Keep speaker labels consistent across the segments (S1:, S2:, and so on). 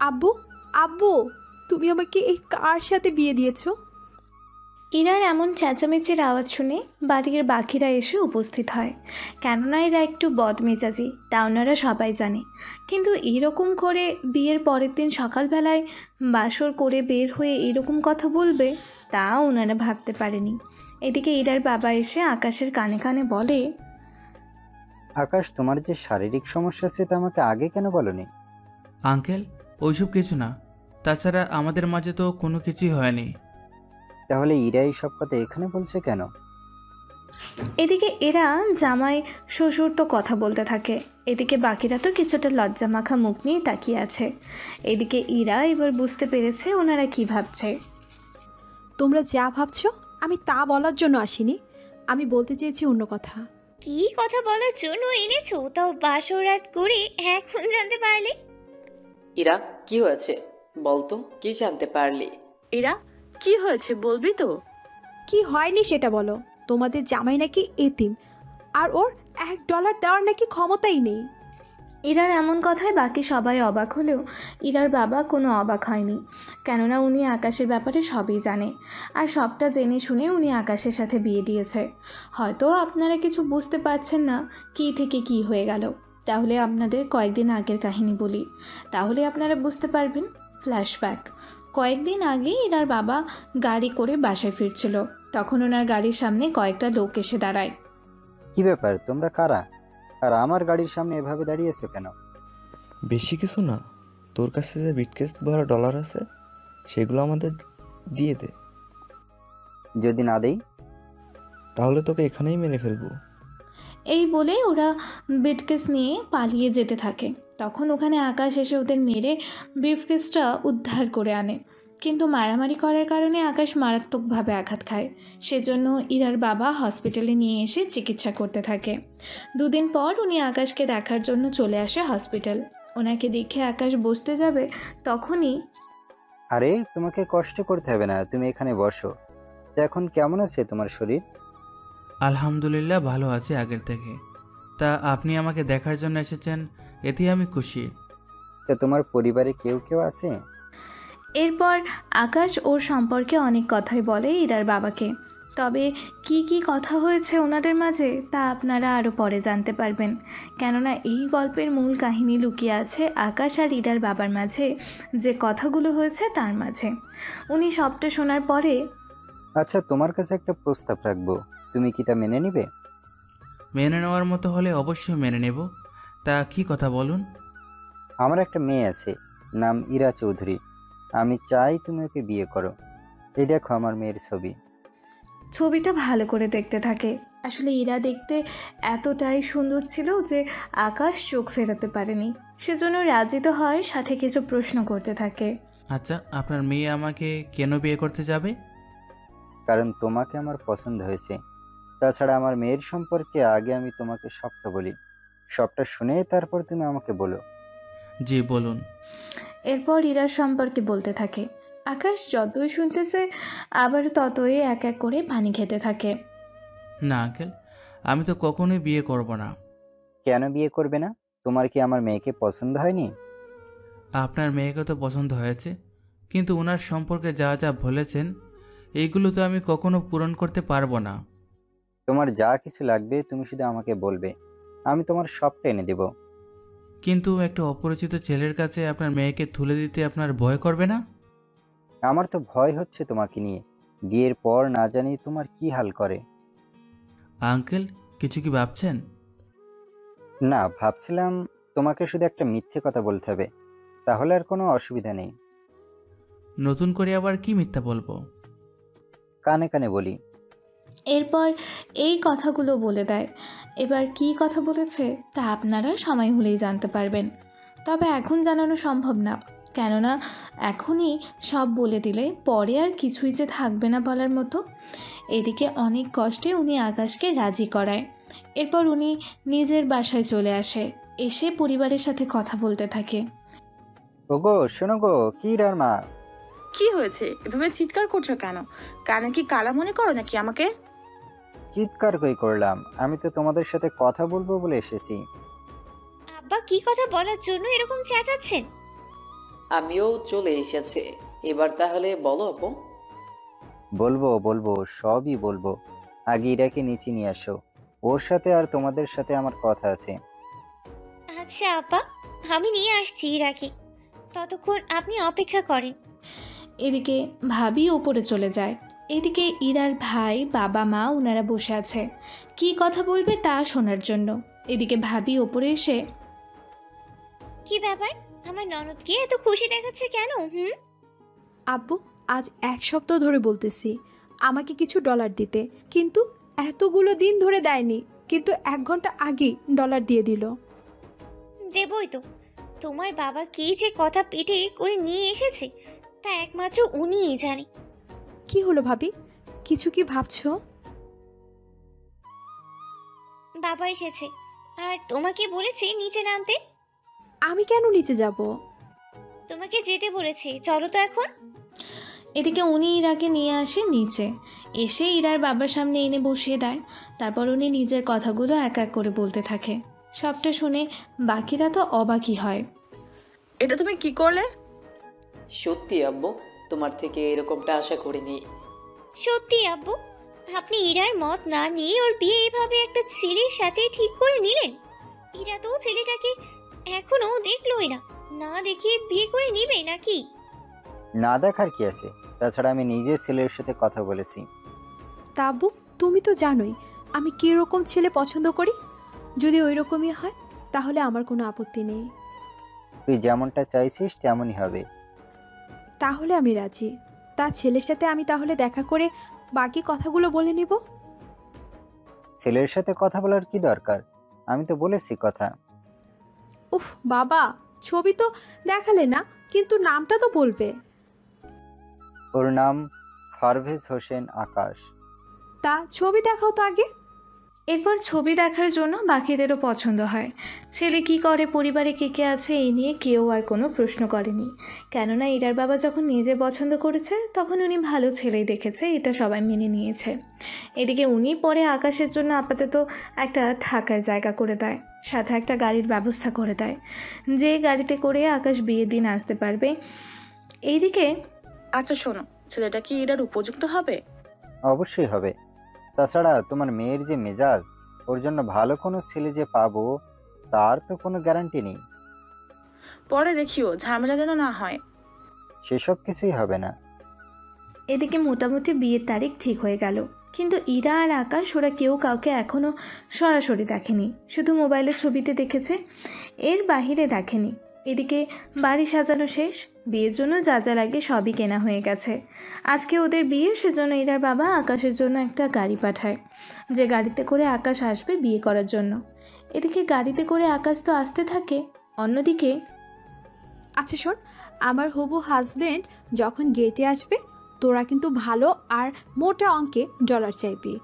S1: আব্বু, আব্বু, তুমি আমাকে এই কার সাথে বিয়ে দিয়েছো?
S2: ইরার এমন চেঁচামেচির আওয়াজ শুনে বাড়ির বাকিরা এসে উপস্থিত হয়। কেননা এরা একটু বদমেজাজি, তা ওনারা সবাই জানে। কিন্তু এরকম করে বিয়ের পরের দিন সকালবেলায় বাসর করে বের হয়ে এরকম কথা বলবে, তা ওনারা ভাবতে পারেনি। এদিকে ইরার বাবা এসে আকাশের কানে কানে বলে,
S3: আকাশ, তোমার যে শারীরিক সমস্যা আছে তা আমাকে আগে কেন বলনি?
S4: আঙ্কেল, ওইসব কিছু না। তাছাড়া আমাদের মাঝে তো কোনো কিছুই হয়নি।
S3: তাহলে ইরা এই সব কথা এখানে বলছে কেন?
S2: এদিকে এরা জামাই শ্বশুর তো কথা বলতে থাকে, এদিকে বাকিরা তো কিছুটা লজ্জা মাখা মুখ নিয়ে তাকিয়ে আছে। এদিকে ইরা এবার বুঝতে পেরেছে ওনারা কি ভাবছে।
S1: তোমরা যা ভাবছো আমি তা বলার জন্য আসিনি। আমি বলতে চেয়েছি অন্য কথা।
S5: কি কথা বলার জন্য এনেছো, তাও বাসর রাত করে এখন জানতে পারলে?
S6: ইরা, কি হয়েছে বলতো, কি জানতে পারলি?
S7: এরা কি হয়েছে বলবি তো?
S1: কি হয়নি সেটা বলো। তোমাদের জামাই নাকি এতিম, আর ওর $1 দেওয়ার নাকি ক্ষমতাই নেই।
S2: ইরার এমন কথায় বাকি সবাই অবাক হলেও ইরার বাবা কোনো অবাক হয়নি, কেননা উনি আকাশের ব্যাপারে সবই জানে। আর সবটা জেনে শুনে উনি আকাশের সাথে বিয়ে দিয়েছে। হয়তো আপনারা কিছু বুঝতে পারছেন না কী থেকে কি হয়ে গেল, তাহলে আপনাদের কয়েকদিন আগের কাহিনী বলি, তাহলে আপনারা বুঝতে পারবেন। ফ্ল্যাশব্যাক। কয়েকদিন আগে ইরার বাবা গাড়ি করে বাসায় ফিরছিল, তখন ওনার গাড়ির সামনে কয়েকটা লোক এসে দাঁড়ায়।
S3: কি ব্যাপার, তোমরা কারা? আর আমার গাড়ির সামনে এভাবে দাঁড়িয়েছো কেন?
S8: বেশি কিছু না, তোর কাছে যে বিটকেস ভরা ডলার আছে সেগুলো আমাদের দিয়ে দে।
S3: যদি না দেই?
S8: তাহলে তোকে এখানেই মেরে ফেলবো।
S2: এই বলে ওরা ব্রিফকেস নিয়ে পালিয়ে যেতে থাকে। তখন ওখানে আকাশ এসে ওদের মেরে ব্রিফকেসটা উদ্ধার করে আনে, কিন্তু মারামারি করার কারণে আকাশ মারাত্মকভাবে আঘাত খায়। সেজন্য ইরার বাবা হসপিটালে নিয়ে এসে চিকিৎসা করতে থাকে। 2 দিন পর উনি আকাশকে দেখার জন্য চলে আসে হসপিটাল। ওনাকে দেখে আকাশ বসতে যাবে, তখনই,
S3: আরে, তোমাকে কষ্ট করতে হবে না, তুমি এখানে বসো। তা এখন কেমন আছে তোমার শরীর?
S4: আলহামদুলিল্লাহ, ভালো আছে আগের থেকে। তা আপনি আমাকে দেখার জন্য এসেছেন, এতেই আমি খুশি।
S3: তা তোমার পরিবারে কেউ কেউ আছে?
S2: এরপর আকাশ ওর সম্পর্কে অনেক কথাই বলে ইরার বাবাকে। তবে কি কি কথা হয়েছে ওনাদের মাঝে তা আপনারা আরও পরে জানতে পারবেন, কেননা এই গল্পের মূল কাহিনী লুকিয়ে আছে আকাশ আর ইরার বাবার মাঝে, যে কথাগুলো হয়েছে তার মাঝে। উনি সবটা শোনার পরে,
S3: আচ্ছা, তোমার কাছে একটা প্রস্তাব রাখবো, তুমি কি তা মেনে নিবে?
S4: মেনে নেওয়ার মতো হলে অবশ্যই মেনে নেব। তা কি কথা বলুন।
S3: আমার একটা মেয়ে আছে, নাম ইরা চৌধুরী। আমি চাই তুমি ওকে বিয়ে করো। এই দেখো আমার মেয়ের ছবি।
S2: ছবিটা ভালো করে দেখতে থাকে। আসলে ইরা দেখতে এতটাই সুন্দর ছিল যে আকাশ চোখ ফেরাতে পারেনি। সেজন্য রাজি তো হয়, সাথে কিছু প্রশ্ন করতে থাকে।
S4: আচ্ছা, আপনার মেয়ে আমাকে কেন বিয়ে করতে যাবে?
S3: কারণ তোমাকে আমার পছন্দ হয়েছে। তাছাড়া আমার মেয়ের সম্পর্কে আগে আমি তোমাকে সবটা বলি, সবটা শুনে তারপর তুমি আমাকে বলো।
S4: জি বলুন।
S2: এরপর ইরার সম্পর্কে বলতে থাকে। আকাশ যতই শুনতেছে আবার ততই এক এক করে পানি খেতে থাকে।
S4: না আঙ্কেল, আমি তো কখনোই বিয়ে করব না।
S3: কেন বিয়ে করবে না? তোমার কি আমার মেয়েকে পছন্দ হয়নি?
S4: আপনার মেয়েকে তো পছন্দ হয়েছে, কিন্তু ওনার সম্পর্কে যা যা বলেছেন এইগুলো তো আমি কখনো পূরণ করতে পারবো না।
S3: তোমার যা কিছু লাগবে তুমি শুধু আমাকে বলবে, আমি তোমার সবটা এনে দেব।
S4: কিন্তু একটা অপরিচিত ছেলের কাছে আপনার মেয়েকে তুলে দিতে আপনার ভয় করবে না?
S3: আমার তো ভয় হচ্ছে তোমাকে নিয়ে, বিয়ের পর না জানি তোমার কি হাল করে।
S4: আঙ্কেল, কিছু কি ভাবছেন?
S3: না, ভাবছিলাম তোমাকে শুধু একটা মিথ্যে কথা বলতে হবে, তাহলে আর কোনো অসুবিধা নেই।
S4: নতুন করে আবার কি মিথ্যা বলবো?
S3: কানে কানে বলি।
S2: এরপর এই কথাগুলো বলে দেয়। এবার কি কথা বলেছে তা আপনারা সময় হলেই জানতে পারবেন। তবে এখন জানানো সম্ভব না, কেননা এখনই সব বলে দিলে পরে আর কিছুই যে থাকবে না বলার মতো। এদিকে অনেক কষ্টে উনি আকাশকে রাজি করায়। এরপর উনি নিজের বাসায় চলে আসে, এসে পরিবারের সাথে কথা বলতে থাকে।
S3: ওগো, শোনো গো, কি রার মা।
S7: কি হয়েছে, এভাবে চিৎকার করছো কেন? কানে কি কালা মনে করো নাকি আমাকে?
S3: চিৎকার কই করলাম? আমি তো তোমাদের সাথে কথা বলবো বলে এসেছি।
S5: আব্বা কি কথা বলার জন্য এরকম চেঁচাচ্ছেন?
S6: আমিও চলে এসেছি। এবার তাহলে বলো আপু।
S3: বলবো বলবো, সবই বলবো। আগে ইরাকে নিচে নিয়ে আসো, ওর সাথে আর তোমাদের সাথে আমার কথা আছে।
S5: আচ্ছা আব্বা, আমি নিয়ে আসছি ইরাকে। ততক্ষণ আপনি অপেক্ষা করেন।
S2: এদিকে ভাবি ওপরে চলে যায়। এদিকে ইরার ভাই, বাবা, মা ওনারা বসে আছে কি কথা বলবে তা শোনার জন্য। এদিকে ভাবি ওপরে এসে,
S5: কি ব্যাপার, আমার ননদকে এত খুশি দেখাচ্ছে কেন?
S1: আব্বু আজ 1 সপ্তাহ ধরে বলতেছি আমাকে কিছু ডলার দিতে, কিন্তু এতগুলো দিন ধরে দেয়নি, কিন্তু 1 ঘন্টা আগেই ডলার দিয়ে দিল।
S5: দেবই তো। তোমার বাবা কি যে কথা পেটে করে নিয়ে এসেছে তা একমাত্র উনিই জানে।
S1: কি হলো ভাবি, কিছু কি ভাবছো?
S5: বাবা এসেছে আর তোমাকে বলেছে নিচে নামতে।
S1: আমি কেন নিচে যাব?
S5: তোমাকে যেতে বলেছে, চলো তো এখন।
S2: এদিকে উনি ইরাকে নিয়ে আসে নিচে, এসে ইরার বাবার সামনে এনে বসিয়ে দেয়। তারপর উনি নিজের কথাগুলো এক এক করে বলতে থাকে। সবটা শুনে বাকিরা তো অবাকই হয়।
S7: এটা তুমি কি করলে?
S6: সত্যি আব্বু, তোমার থেকে এরকমটা আশা করিনি।
S5: সত্যি আব্বু, আপনি ইরার মত না নিয়ে ওর বিয়ে এভাবে একটা ছেলের সাথে ঠিক করে নিলেন? ইরা তো ছেলেটাকে এখনো দেখলোই না, না দেখিয়ে বিয়ে করে নিবে নাকি?
S3: না দেখার কি আছে? তাছাড়া আমি নিজে ছেলের সাথে কথা বলেছি।
S1: তা আব্বু, তুমি তো জানোই আমি কীরকম ছেলে পছন্দ করি। যদি ওই রকমই হয় তাহলে আমার কোনো আপত্তি নেই।
S3: তুই যেমনটা চাইছিস তেমনই হবে।
S1: তাহলে আমি রাজি। তা ছেলের সাথে আমি তাহলে দেখা করে বাকি কথাগুলো বলে নিব।
S3: ছেলের সাথে কথা বলার কি দরকার? আমি তো বলেছি কথা।
S1: উফ বাবা, ছবি তো দেখালে না, কিন্তু নামটা তো বলবে।
S3: ওর নাম পারভেজ হোসেন আকাশ।
S1: তা ছবি দেখাও তো আগে।
S2: এরপর ছবি দেখার জন্য বাকিদেরও পছন্দ হয়। ছেলে কি করে, পরিবারে কে কে আছে, এই নিয়ে কেউ আর কোনো প্রশ্ন করেনি। কেননা ইরার বাবা যখন নিজে পছন্দ করেছে তখন উনি ভালো ছেলেই দেখেছে, এটা সবাই মেনে নিয়েছে। এদিকে উনি পরে আকাশের জন্য আপাতত একটা থাকার জায়গা করে দেয়, সাথে একটা গাড়ির ব্যবস্থা করে দেয়, যে গাড়িতে করে আকাশ বিয়ের দিন আসতে পারবে। এইদিকে
S7: আচ্ছা শোনো, ছেলেটা কি এটার উপযুক্ত হবে?
S3: অবশ্যই হবে। তাছাড়া তোমার মেয়ের যে মেজাজ, ওর জন্য ভালো কোনো ছেলে যে পাবো তার তো কোনো গ্যারান্টি নেই।
S7: পরে দেখিও, ঝামেলা যেন না হয়।
S3: সেসব কিছুই হবে না।
S2: এদিকে মোটামুটি বিয়ের তারিখ ঠিক হয়ে গেল, কিন্তু ইরা আর আকাশ ওরা কেউ কাউকে এখনও সরাসরি দেখেনি, শুধু মোবাইলের ছবিতে দেখেছে, এর বাহিরে দেখেনি। এদিকে বাড়ি সাজানো শেষ, বিয়ের জন্য যা যা লাগে সবই কেনা হয়ে গেছে। আজকে ওদের বিয়ে, সেজন্য ইরার বাবা আকাশের জন্য একটা গাড়ি পাঠায়, যে গাড়িতে করে আকাশ আসবে বিয়ে করার জন্য। এদিকে গাড়িতে করে আকাশ তো আসতে থাকে, অন্যদিকে
S1: আচ্ছা শোন, আমার হবু হাজবেন্ড যখন গেটে আসবে তোরা কিন্তু ভালো আর মোটা অঙ্কে ডলার চাইবি,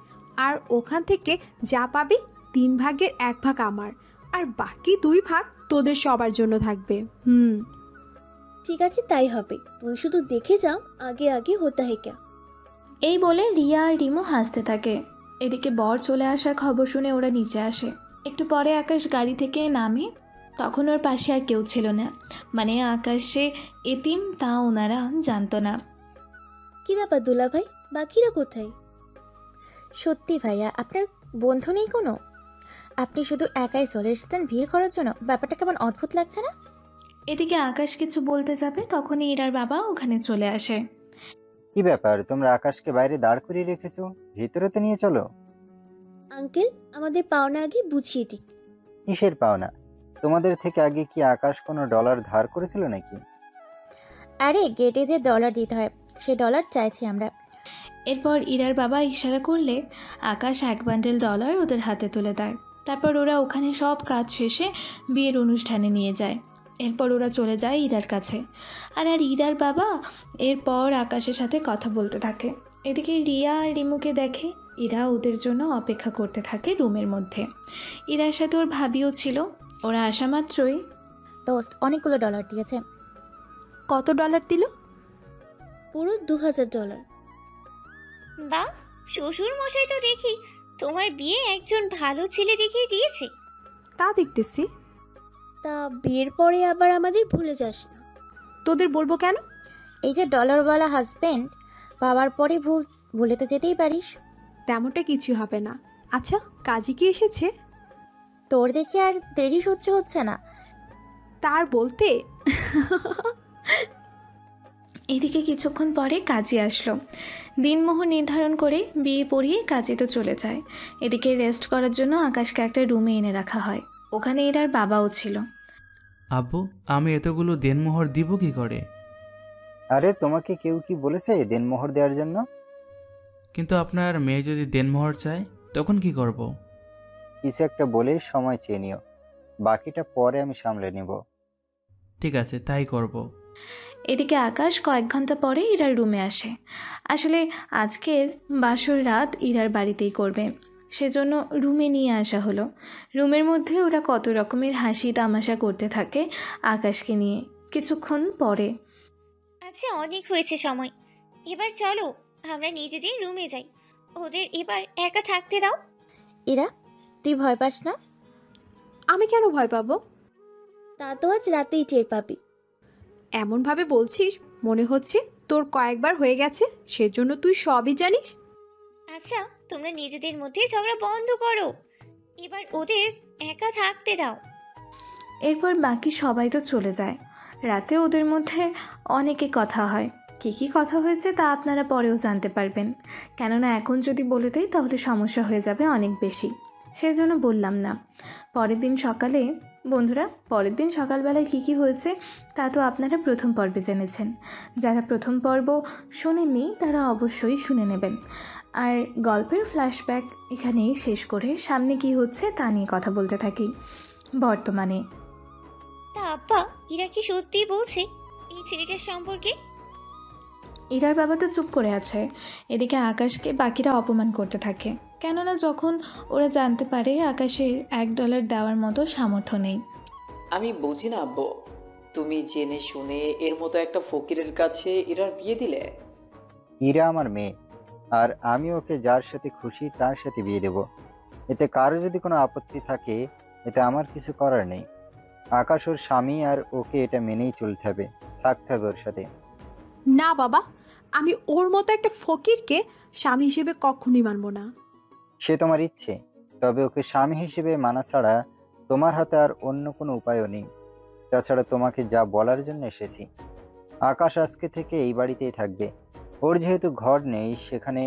S1: আর ওখান থেকে যা পাবি 3/1 আমার, আর বাকি 2 তোদের সবার জন্য থাকবে।
S9: ঠিক আছে, তাই হবে। তুই শুধু দেখে যা আগে আগে হতা হে ক্যা।
S2: এই বলে রিয়া আর রিমো হাসতে থাকে। এদিকে বর চলে আসার খবর শুনে ওরা নিচে আসে। একটু পরে আকাশ গাড়ি থেকে নামে, তখন ওর পাশে আর কেউ ছিল না, মানে আকাশে এতিম তা ওনারা জানতো না।
S9: কি ব্যাপার দুলা ভাই, বাকিরা কোথায়? সত্যি ভাইয়া, আপনার বন্ধু নেই কোনো? আপনি শুধু একাই চলে এসেছেন বিয়ে করার জন্য? ব্যাপারটা কেমন অদ্ভুত লাগছে না?
S2: এদিকে আকাশ কিছু বলতে যাবে, তখনই ইরার বাবা ওখানে চলে আসে।
S3: কি ব্যাপার, তোমরা আকাশকে বাইরে দাঁড় করিয়ে রেখেছো? ভিতরে তো নিয়ে চলো।
S9: আঙ্কেল, আমাদের পাওনা আগে বুঝিয়ে দিক।
S3: কিসের পাওনা? তোমাদের থেকে আগে কি আকাশ কোনো ডলার ধার করেছিল নাকি?
S9: আরে গেটে যে ডলার দিতে হয় সে ডলার চাইছি আমরা।
S2: এরপর ইরার বাবা ইশারা করলে আকাশ 1 বান্ডেল ডলার ওদের হাতে তুলে দেয়। তারপর ওরা ওখানে সব কাজ শেষে বিয়ের অনুষ্ঠানে নিয়ে যায়। এরপর ওরা চলে যায় ইরার কাছে, আর ইরার বাবা এরপর আকাশের সাথে কথা বলতে থাকে। এদিকে রিয়া আর রিমুকে দেখে, ইরা ওদের জন্য অপেক্ষা করতে থাকে রুমের মধ্যে। ইরার সাথে ওর ভাবিও ছিল। ওরা আসা মাত্রই,
S9: দোস্ত অনেকগুলো ডলার দিয়েছে।
S1: কত ডলার দিল?
S9: পুরো $2000।
S5: বাহ, শ্বশুর মশাই তো দেখি তোমার বিয়ে একজন ভালো ছেলে দেখিয়ে দিয়েছে।
S1: তা দেখতেছি।
S9: তা বিয়ের পরে আবার আমাদের ভুলে যাস না।
S1: তোদের বলবো কেন?
S9: এই যে ডলারওয়ালা হাজবেন্ড পাওয়ার পরে ভুলে তো যেতেই পারিস।
S1: তেমনটা কিছু হবে না। আচ্ছা, কাজী কি এসেছে?
S9: তোর দেখে আর দেরি সহ্য হচ্ছে না।
S1: তার বলতে
S2: এদিকে কিছুক্ষণ পরে কাজী আসলো। দিনমোহর নির্ধারণ করে বিয়ে পড়িয়ে কাজী তো চলে যায়। এদিকে রেস্ট করার জন্য আকাশকে একটা রুমে এনে রাখা হয়। ওখানে ইরার বাবাও ছিল।
S4: আব্বু, আমি এতগুলো দেনমোহর দিব কি করে?
S3: আরে তোমাকে কেউ কি বলেছে দেনমোহর দেওয়ার জন্য?
S4: কিন্তু আপনার মেয়ে যদি দেনমোহর চায় তখন কি করব?
S3: কিছু একটা বলে সময় চেয়ে নিও, বাকিটা পরে আমি সামলে নিব।
S4: ঠিক আছে, তাই করব।
S2: এদিকে আকাশ কয়েক ঘন্টা পরে ইরার রুমে আসে। আসলে আজকের বাসর রাত ইরার বাড়িতেই করবে, সেজন্য রুমে নিয়ে আসা হলো। রুমের মধ্যে ওরা কত রকমের হাসি তামাশা করতে থাকে আকাশকে নিয়ে। কিছুক্ষণ পরে,
S5: আচ্ছা অনেক হয়েছে সময়, এবার চলো আমরা নিজেদের রুমে যাই। ওদের এবার একা থাকতে দাও।
S9: ইরা, তুই ভয় পাস না?
S1: আমি কেন ভয় পাবো?
S9: তা তো আজ রাতেই টের পাবি।
S1: এমনভাবে বলছিস মনে হচ্ছে তোর কয়েকবার হয়ে গেছে, সেজন্য তুই সবই জানিস।
S5: আচ্ছা তোমরা নিজেদের মধ্যে ঝগড়া বন্ধ করো, এবার ওদের একা থাকতে দাও।
S2: এরপর বাকি সবাই তো চলে যায়। রাতে ওদের মধ্যে অনেকে কথা হয়। কী কী কথা হয়েছে তা আপনারা পরেও জানতে পারবেন, কেননা এখন যদি বলে দেই তাহলে সমস্যা হয়ে যাবে অনেক বেশি, সেই জন্য বললাম না। পরের দিন সকালবেলায় কী কী হয়েছে তা তো আপনারা প্রথম পর্বে জেনেছেন। যারা প্রথম পর্ব শোনেননি তারা অবশ্যই শুনে নেবেন। আর গল্পের ফ্ল্যাশব্যাক এখানেই শেষ করে সামনে কি হচ্ছে তা নিয়ে কথা বলতে থাকি। বর্তমানে
S5: তা আব্বা, ইরা কি সত্যি বলছে এই ছেলেটার সম্পর্কে?
S2: ইরার বাবা তো চুপ করে আছে। এদিকে আকাশকে বাকিরা অপমান করতে থাকে, কেননা যখন ওরা জানতে পারে আকাশের $1 দেওয়ার মতো সামর্থ্য নেই।
S6: আমি বুঝি না আব্বু, তুমি জেনে শুনে এর মতো একটা ফকিরের কাছে ইরার বিয়ে দিলে?
S3: ইরা আমার মেয়ে, আর আমি ওকে যার সাথে খুশি তার সাথে বিয়ে দেব। এতে কারো যদি কোনো আপত্তি থাকে এতে আমার কিছু করার নেই। আকাশ ওর স্বামী, আর ওকে এটা মেনেই চলতে হবে, থাকতে হবে ওর সাথে।
S1: না বাবা, আমি ওর মতো একটা ফকিরকে স্বামী হিসেবে কখনোই মানব না।
S3: সে তোমার ইচ্ছে, তবে ওকে স্বামী হিসেবে মানা ছাড়া তোমার হাতে আর অন্য কোনো উপায়ও নেই। তাছাড়া তোমাকে যা বলার জন্য এসেছি, আকাশ আজকে থেকে এই বাড়িতেই থাকবে। ওর যেহেতু ঘর নেই, সেখানে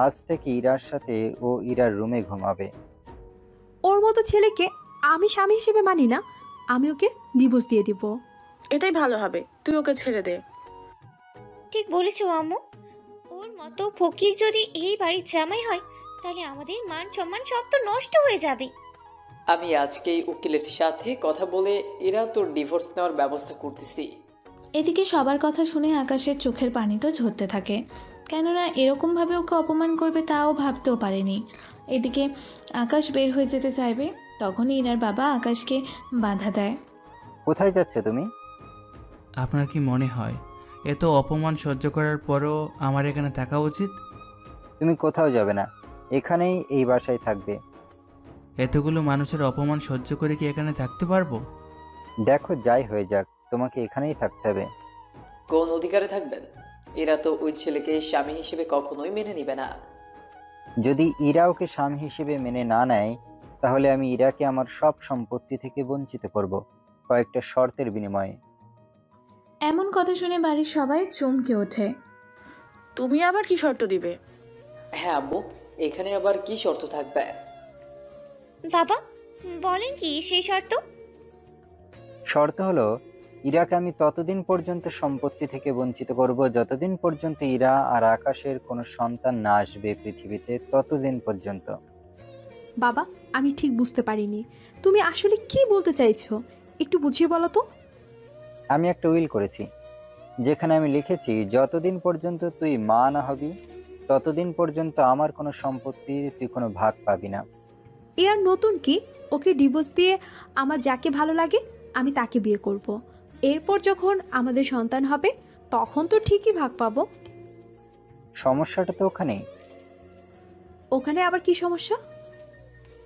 S3: আজ থেকে ইরার সাথে ও ইরার রুমে ঘুমাবে।
S1: ওর মতো ছেলেকে আমি স্বামী হিসেবে মানি না। আমি ওকে ডিভোর্স দিয়ে দিব।
S7: এটাই ভালো হবে, তুই ওকে ছেড়ে দে।
S5: ঠিক বলেছো আম্মু, ওর মতো ফকির যদি এই বাড়ির জামাই হয় তাহলে আমাদের মান সম্মান সব তো নষ্ট হয়ে যাবে।
S6: আমি আজকেই উকিলের সাথে কথা বলে এরা তোর ডিভোর্স নেওয়ার ব্যবস্থা করতেছি।
S2: এদিকে সবার কথা শুনে আকাশের চোখের পানি তো ঝরতে থাকে, কেননা এরকমভাবে ওকে অপমান করবে তাও ভাবতেও পারেনি। এদিকে আকাশ বের হয়ে যেতে চাইবে, তখনই ইরার বাবা আকাশকে বাধা দেয়।
S3: কোথায় যাচ্ছ তুমি?
S4: আপনার কি মনে হয় এত অপমান সহ্য করার পরও আমার এখানে থাকা উচিত?
S3: তুমি কোথাও যাবে না, এখানেই এই বাসায় থাকবে।
S4: এতগুলো মানুষের অপমান সহ্য করে কি এখানে থাকতে পারবো?
S3: দেখো যাই হয়ে যাক, তোমাকে এখানেই থাকতে হবে।
S6: কোন অধিকারে থাকবেন? এরা তো ওই ছেলেকে স্বামী হিসেবে কখনোই মেনে নিবে না।
S3: যদি ইরা ওকে স্বামী হিসেবে মেনে না নেয়, তাহলে আমি ইরাকে আমার সব সম্পত্তি থেকে বঞ্চিত করব, কয়েকটা শর্তের বিনিময়ে।
S2: এমন কথা শুনে বাড়ির সবাই চমকে ওঠে।
S7: তুমি আবার কি শর্ত দিবে?
S6: হ্যাঁ আব্বু, এখানে আবার কি শর্ত থাকবে?
S5: বাবা বলেন কি সেই শর্ত?
S3: শর্ত হলো, ইরাকে আমি ততদিন পর্যন্ত সম্পত্তি থেকে বঞ্চিত করব যতদিন পর্যন্ত ইরা আর আকাশের কোনো সন্তান না আসবে পৃথিবীতে, ততদিন পর্যন্ত।
S1: বাবা, আমি ঠিক বুঝতে পারিনি তুমি আসলে কি বলতে চাইছো, একটু বুঝিয়ে বলো তো।
S3: আমি একটা উইল করেছি, যেখানে আমি লিখেছি যতদিন পর্যন্ত তুই মা না হবি ততদিন পর্যন্ত আমার কোনো সম্পত্তির তুই কোনো ভাগ পাবি না।
S1: এর নতুন কি? ওকে ডিভোর্স দিয়ে আমার যাকে ভালো লাগে আমি তাকে বিয়ে করব। এরপর যখন আমাদের সন্তান হবে তখন তো ঠিকই ভাগ পাবো।
S3: সমস্যাটা তো ওখানেই।
S1: ওখানে আবার কি সমস্যা?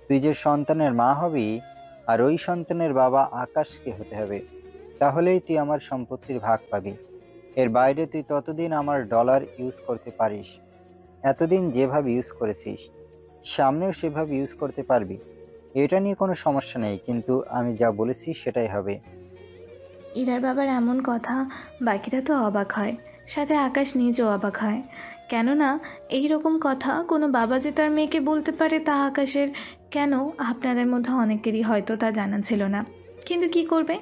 S3: তুই যে সন্তানের মা হবি আর ওই সন্তানের বাবা আকাশকে হতে হবে, তাহলেই তুই আমার সম্পত্তির ভাগ পাবি। এর বাইরে তুই ততদিন আমার ডলার ইউজ করতে পারিস, এতদিন যেভাবে ইউজ করেছিস সামনেও সেভাবে ইউজ করতে পারবি। এটা নিয়ে কোনো সমস্যা নেই, কিন্তু আমি যা বলেছি সেটাই হবে।
S2: ইরার বাবার এমন কথা বাকিরা তো অবাক হয়, সাথে আকাশ নিজেও অবাক হয়। কেননা এই রকম কথা কোনো বাবা যে তার মেয়েকে বলতে পারে তা আকাশের কেন আপনাদের মধ্যে অনেকেরই হয়তো তা জানা ছিল না। কিন্তু কি করবে,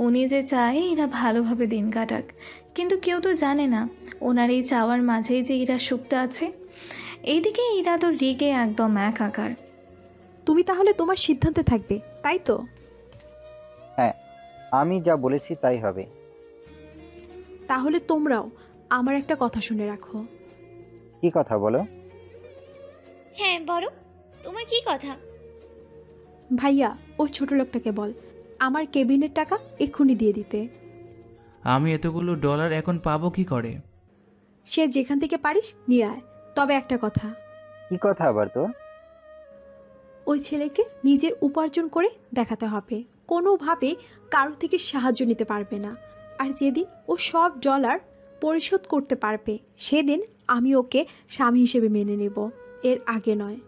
S2: উনি যে চায় এরা ভালোভাবে দিন কাটাক, কিন্তু কেউ তো জানে না ওনার এই চাওয়ার মাঝেই যে ইরা সুপ্ত আছে। এইদিকে ইরা তো রেগে একদম একাকার।
S1: তুমি তাহলে তোমার সিদ্ধান্তে থাকবে, তাই তো?
S3: হ্যাঁ, আমি যা বলেছি তাই হবে।
S1: তাহলে তোমরাও আমার একটা কথা শুনে রাখো।
S3: কি কথা বলো?
S5: হ্যাঁ বলো, তোমার কি কথা?
S1: ভাইয়া, ওই ছোট লোকটাকে বল আমার কেবিনের টাকা এক্ষুনি দিয়ে দিতে।
S4: আমি এতগুলো ডলার এখন পাবো কি করে?
S1: সে যেখান থেকে পারিস নিয়ে আয়, তবে একটা কথা,
S3: কি কথা আবার তোর?
S1: ওই ছেলেকে নিজের উপার্জন করে দেখাতে হবে, কোনোভাবে কারো থেকে সাহায্য নিতে পারবে না। আর যেদিন ও সব ডলার পরিশোধ করতে পারবে সেদিন আমি ওকে স্বামী হিসেবে মেনে নেব, এর আগে নয়।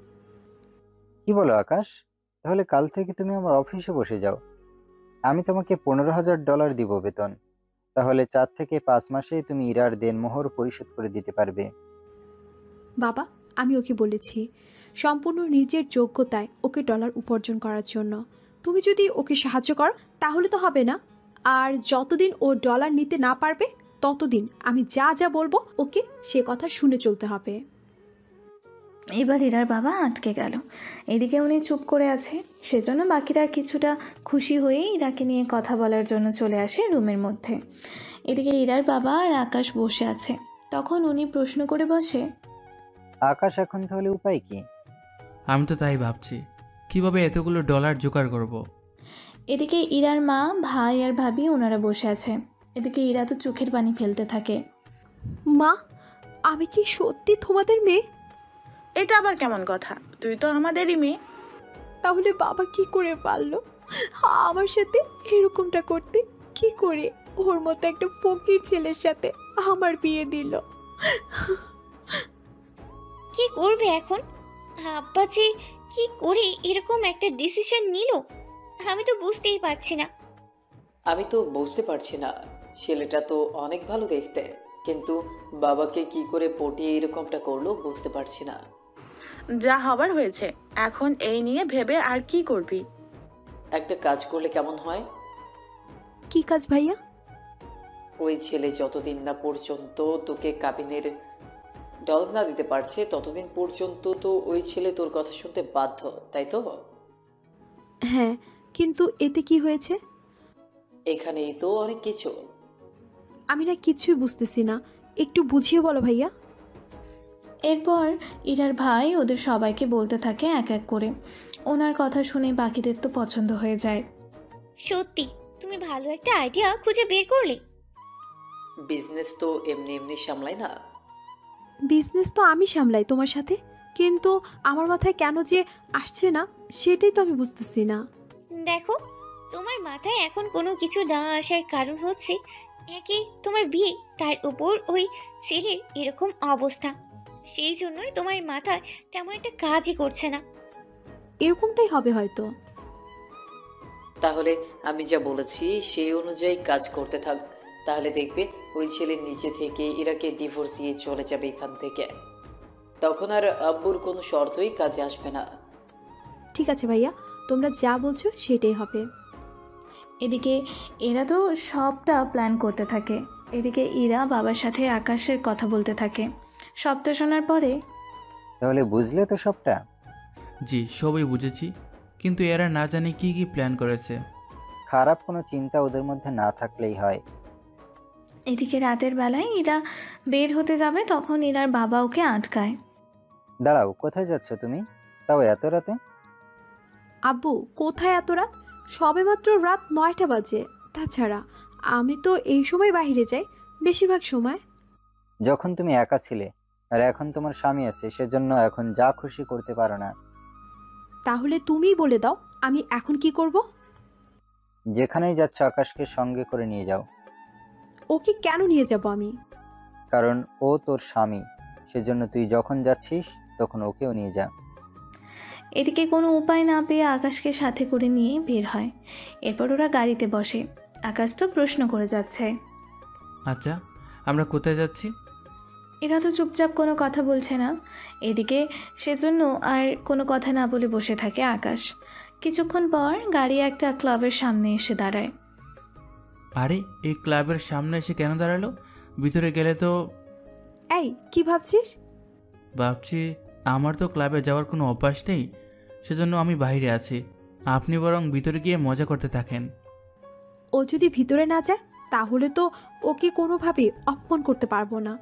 S3: কি বলো আকাশ? তাহলে কাল থেকে তুমি আমার অফিসে বসে যাও। আমি তোমাকে $15,000 দিব বেতন। তাহলে 4 থেকে 5 মাসেই তুমি ইরার দেনমোহর পরিশোধ করে দিতে পারবে।
S1: বাবা, আমি ওকে বলেছি সম্পূর্ণ নিজের যোগ্যতায় ওকে ডলার উপার্জন করার জন্য। তুমি যদি ওকে সাহায্য করো তাহলে তো হবে না। আর যতদিন ও ডলার নিতে না পারবে ততদিন আমি যা যা বলবো ওকে সে কথা শুনে চলতে হবে।
S2: এবার ইরার বাবা আটকে গেল। এদিকে উনি চুপ করে আছে, সেজন্য বাকিরা কিছুটা খুশি হয়ে ইরাকে নিয়ে কথা বলার জন্য চলে আসে রুমের মধ্যে। এদিকে ইরার বাবা আর আকাশ বসে আছে। তখন উনি প্রশ্ন করে বসে,
S3: আকাশ, এখন তাহলে উপায় কি?
S4: আমি তো তাই ভাবছি, কিভাবে এতগুলো ডলার জোগাড় করব।
S2: এদিকে ইরার মা, ভাই আর ভাবি ওনারা বসে আছে। এদিকে ইরা তো চোখের পানি ফেলতে থাকে।
S1: মা, আমি কি সত্যি তোমাদের মেয়ে?
S7: এটা আবার কেমন কথা? তুই তো আমাদেরই মেয়ে।
S1: তাহলে বাবা কি করে পারলো আমার সাথে এরকমটা করতে? কি করে ওর মতো একটা ফকির ছেলের সাথে আমার বিয়ে দিল?
S5: কি করবে এখন? আব্বা যে কি করে এরকম একটা ডিসিশন নিল আমি তো বুঝতেই পারছি না।
S6: আমি তো বুঝতে পারছি না, ছেলেটা তো অনেক ভালো দেখতে, কিন্তু বাবাকে কি করে পটিয়ে এরকমটা করলো বুঝতে পারছি না।
S7: যা হবার হয়েছে, এখন এই নিয়ে ভেবে আর কি করবি?
S6: একটা কাজ করলে কেমন হয়?
S1: কি কাজ ভাইয়া?
S6: ওই ছেলে যতদিন না পর্যন্ত তোকে কাবিনের ডলার না দিতে পারছে ততদিন পর্যন্ত তো ওই ছেলে তোর কথা শুনতে বাধ্য, তাই তো?
S1: হ্যাঁ, কিন্তু এতে কি হয়েছে?
S6: এখানেই তো অনেক কিছু।
S1: আমি না কিছুই বুঝতেছি না, একটু বুঝিয়ে বলো ভাইয়া।
S2: এরপর ইরার ভাই ওদের সবাইকে বলতে থাকে এক এক করে। ওনার কথা শুনে বাকিদের তো পছন্দ হয়ে যায়।
S5: সত্যি তুমি ভালো একটা আইডিয়া খুঁজে বের করলে।
S6: বিজনেস তো এমনি এমনি সামলাই না।
S1: বিজনেস তো আমি সামলাই তোমার সাথে, কিন্তু আমার মাথায় কেন যে আসছে না সেটাই তো আমি বুঝতেছি না।
S5: দেখো, তোমার মাথায় এখন কোনো কিছু না আসার কারণ হচ্ছে একে তোমার বিয়ে, তার উপর ওই ছেলের এরকম অবস্থা। সেই জন্যই তোমার মাথায় তেমন একটা কাজই করছে না।
S1: এরকমটাই হবে হয়তো।
S6: তাহলে আমি যা বলেছি সেই অনুযায়ী কাজ করতে থাক, তাহলে দেখবে ওই ছেলে নিচে থেকে ইরাকে ডিভোর্স দিয়ে চলে যাবে এখান থেকে। তখন আর আব্বুর কোনো শর্তই কাজে আসবে না।
S1: ঠিক আছে ভাইয়া, তোমরা যা বলছো সেটাই হবে।
S2: এদিকে এরা তো সবটা প্ল্যান করতে থাকে। এদিকে ইরা বাবার সাথে আকাশের কথা বলতে থাকে। সবটা শোনার পরে,
S3: তাহলে বুঝলে তো সবটা?
S4: জি, সবই বুঝেছি, কিন্তু এরা না জানে কি কি প্ল্যান করেছে।
S3: খারাপ কোনো চিন্তা ওদের মধ্যে না থাকলেই হয়।
S2: এদিকে রাতের বেলায় ইরা বের হতে যাবে, তখন ইরার বাবা ওকে আটকায়।
S3: দাঁড়াও, কোথায় যাচ্ছ তুমি, তাও এত রাতে?
S1: আব্বু, কোথায় এত রাত? সবেমাত্র রাত 9টা বাজে। তাছাড়া আমি তো এই সময় বাইরে যাই বেশিরভাগ সময়।
S3: যখন তুমি একা ছিলে, আর এখন তোমার স্বামী আছে, সেজন্য এখন যা খুশি করতে পারো না।
S1: তাহলে তুমিই বলে দাও আমি এখন কি করব?
S3: যেখানেই যাচ্ছ আকাশকে সঙ্গে করে নিয়ে যাও,
S1: ওকে কেন নিয়ে যাব আমি?
S3: কারণ ও তোর স্বামী, সেজন্য তুই যখন যাচ্ছিস তখন ওকেও নিয়ে যা।
S2: এদিকে কোনো উপায় না পেয়ে আকাশকে সাথে করে নিয়ে বের হয়। এরপর ওরা গাড়িতে বসে। আকাশ তো প্রশ্ন করে যাচ্ছে।
S4: আচ্ছা, আমরা কোথায় যাচ্ছি?
S2: এরা তো চুপচাপ কোনো কথা বলছে না। এদিকে সেজন্য আর কোনো কথা না বলে বসে থাকে আকাশ। কিছুক্ষণ পর গাড়ি একটা ক্লাবের সামনে এসে দাঁড়ায়।
S4: আরে, এই ক্লাবের সামনে এসে কেন দাঁড়ালো? ভিতরে গেলে তো।
S1: এই কি ভাবছিস?
S4: ভাবছি আমার তো ক্লাবে যাওয়ার কোনো অভ্যাস নেই, সেজন্য আমি বাইরে আছি। আপনি বরং ভিতরে গিয়ে মজা করতে থাকেন।
S1: ও যদি ভিতরে না যায় তাহলে তো ওকে কোনোভাবে অপমান করতে পারবো না।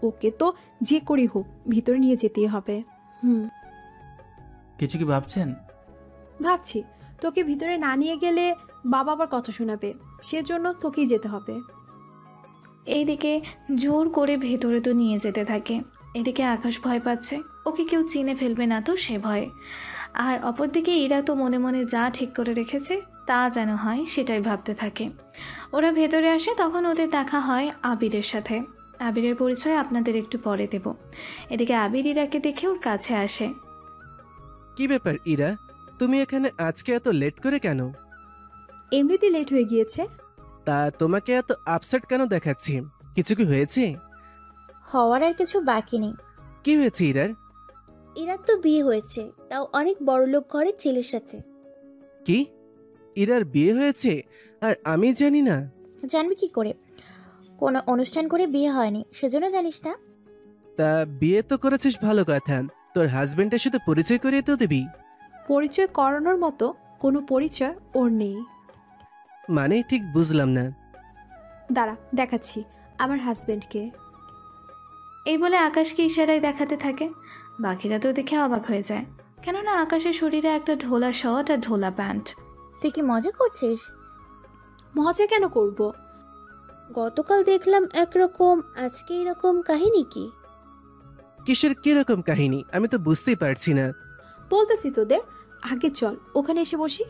S1: ওকে তো যে করেই হোক ভিতরে নিয়ে যেতেই হবে।
S4: কিছু কি ভাবছেন?
S1: ভাবছি তোকে ভিতরে না নিয়ে গেলে বাবা আবার কথা শোনাবে, সেজন্য তোকেই যেতে হবে।
S2: এইদিকে জোর করে ভেতরে তো নিয়ে যেতে থাকে। এদিকে আকাশ ভয় পাচ্ছে, ওকে কেউ চিনে ফেলবে না তো সে ভয়। আর অপরদিকে ইরা তো মনে মনে যা ঠিক করে রেখেছে তা যেন হয় সেটাই ভাবতে থাকে। ওরা ভেতরে আসে, তখন ওদের দেখা হয় আবিরের সাথে। আবিরের পরিচয় আপনাদের একটু পরে দেব। এদিকে আবির ইরাকে দেখে ওর কাছে আসে।
S10: কি ব্যাপার ইরা, তুমি এখানে আজকে এত লেট করে কেন?
S1: এমনিতে লেট হয়ে গিয়েছে।
S10: তা তোমাকে এত আপসেট কেন দেখাচ্ছি? কিছু কি হয়েছে?
S9: হওয়ার আর কিছু বাকি নেই।
S10: কি হয়েছে ইরার?
S11: ইরার তো বিয়ে হয়েছে, তাও অনেক বড়লোক ঘরের ছেলের সাথে।
S10: কি, ইরার বিয়ে হয়েছে আর আমি জানি না?
S9: জানবি কি করে? কোনো অনুষ্ঠান করে বিয়ে হয়নি, সেজন্য জানিস না?
S10: তা বিয়ে তো করেছিস, ভালো কথা। তোর হাজবেন্ডের সাথে পরিচয় করিয়ে তো দিবি।
S1: পরিচয় করানোর মতো কোনো পরিচয় ওর নেই।
S10: মানে ঠিক বুঝলাম না।
S1: দাঁড়া দেখাচ্ছি আমার হাজবেন্ডকে।
S2: এই বলে আকাশকে ইশারায় দেখাতে থাকে। বাকিরা তো দেখে অবাক হয়ে যায়, কেননা আকাশের শরীরে একটা ঢোলা শার্ট আর ঢোলা প্যান্ট।
S9: তুই কি মজা করছিস?
S1: মজা কেন করব?
S11: গতকাল দেখলাম একরকম, আজকে এরকম, কাহিনী কি?
S10: কিসের কিরকম কাহিনী আমি তো বুঝতেই পারছি না।
S1: বলতেছি তোদের, আগে চল ওখানে এসে বসি।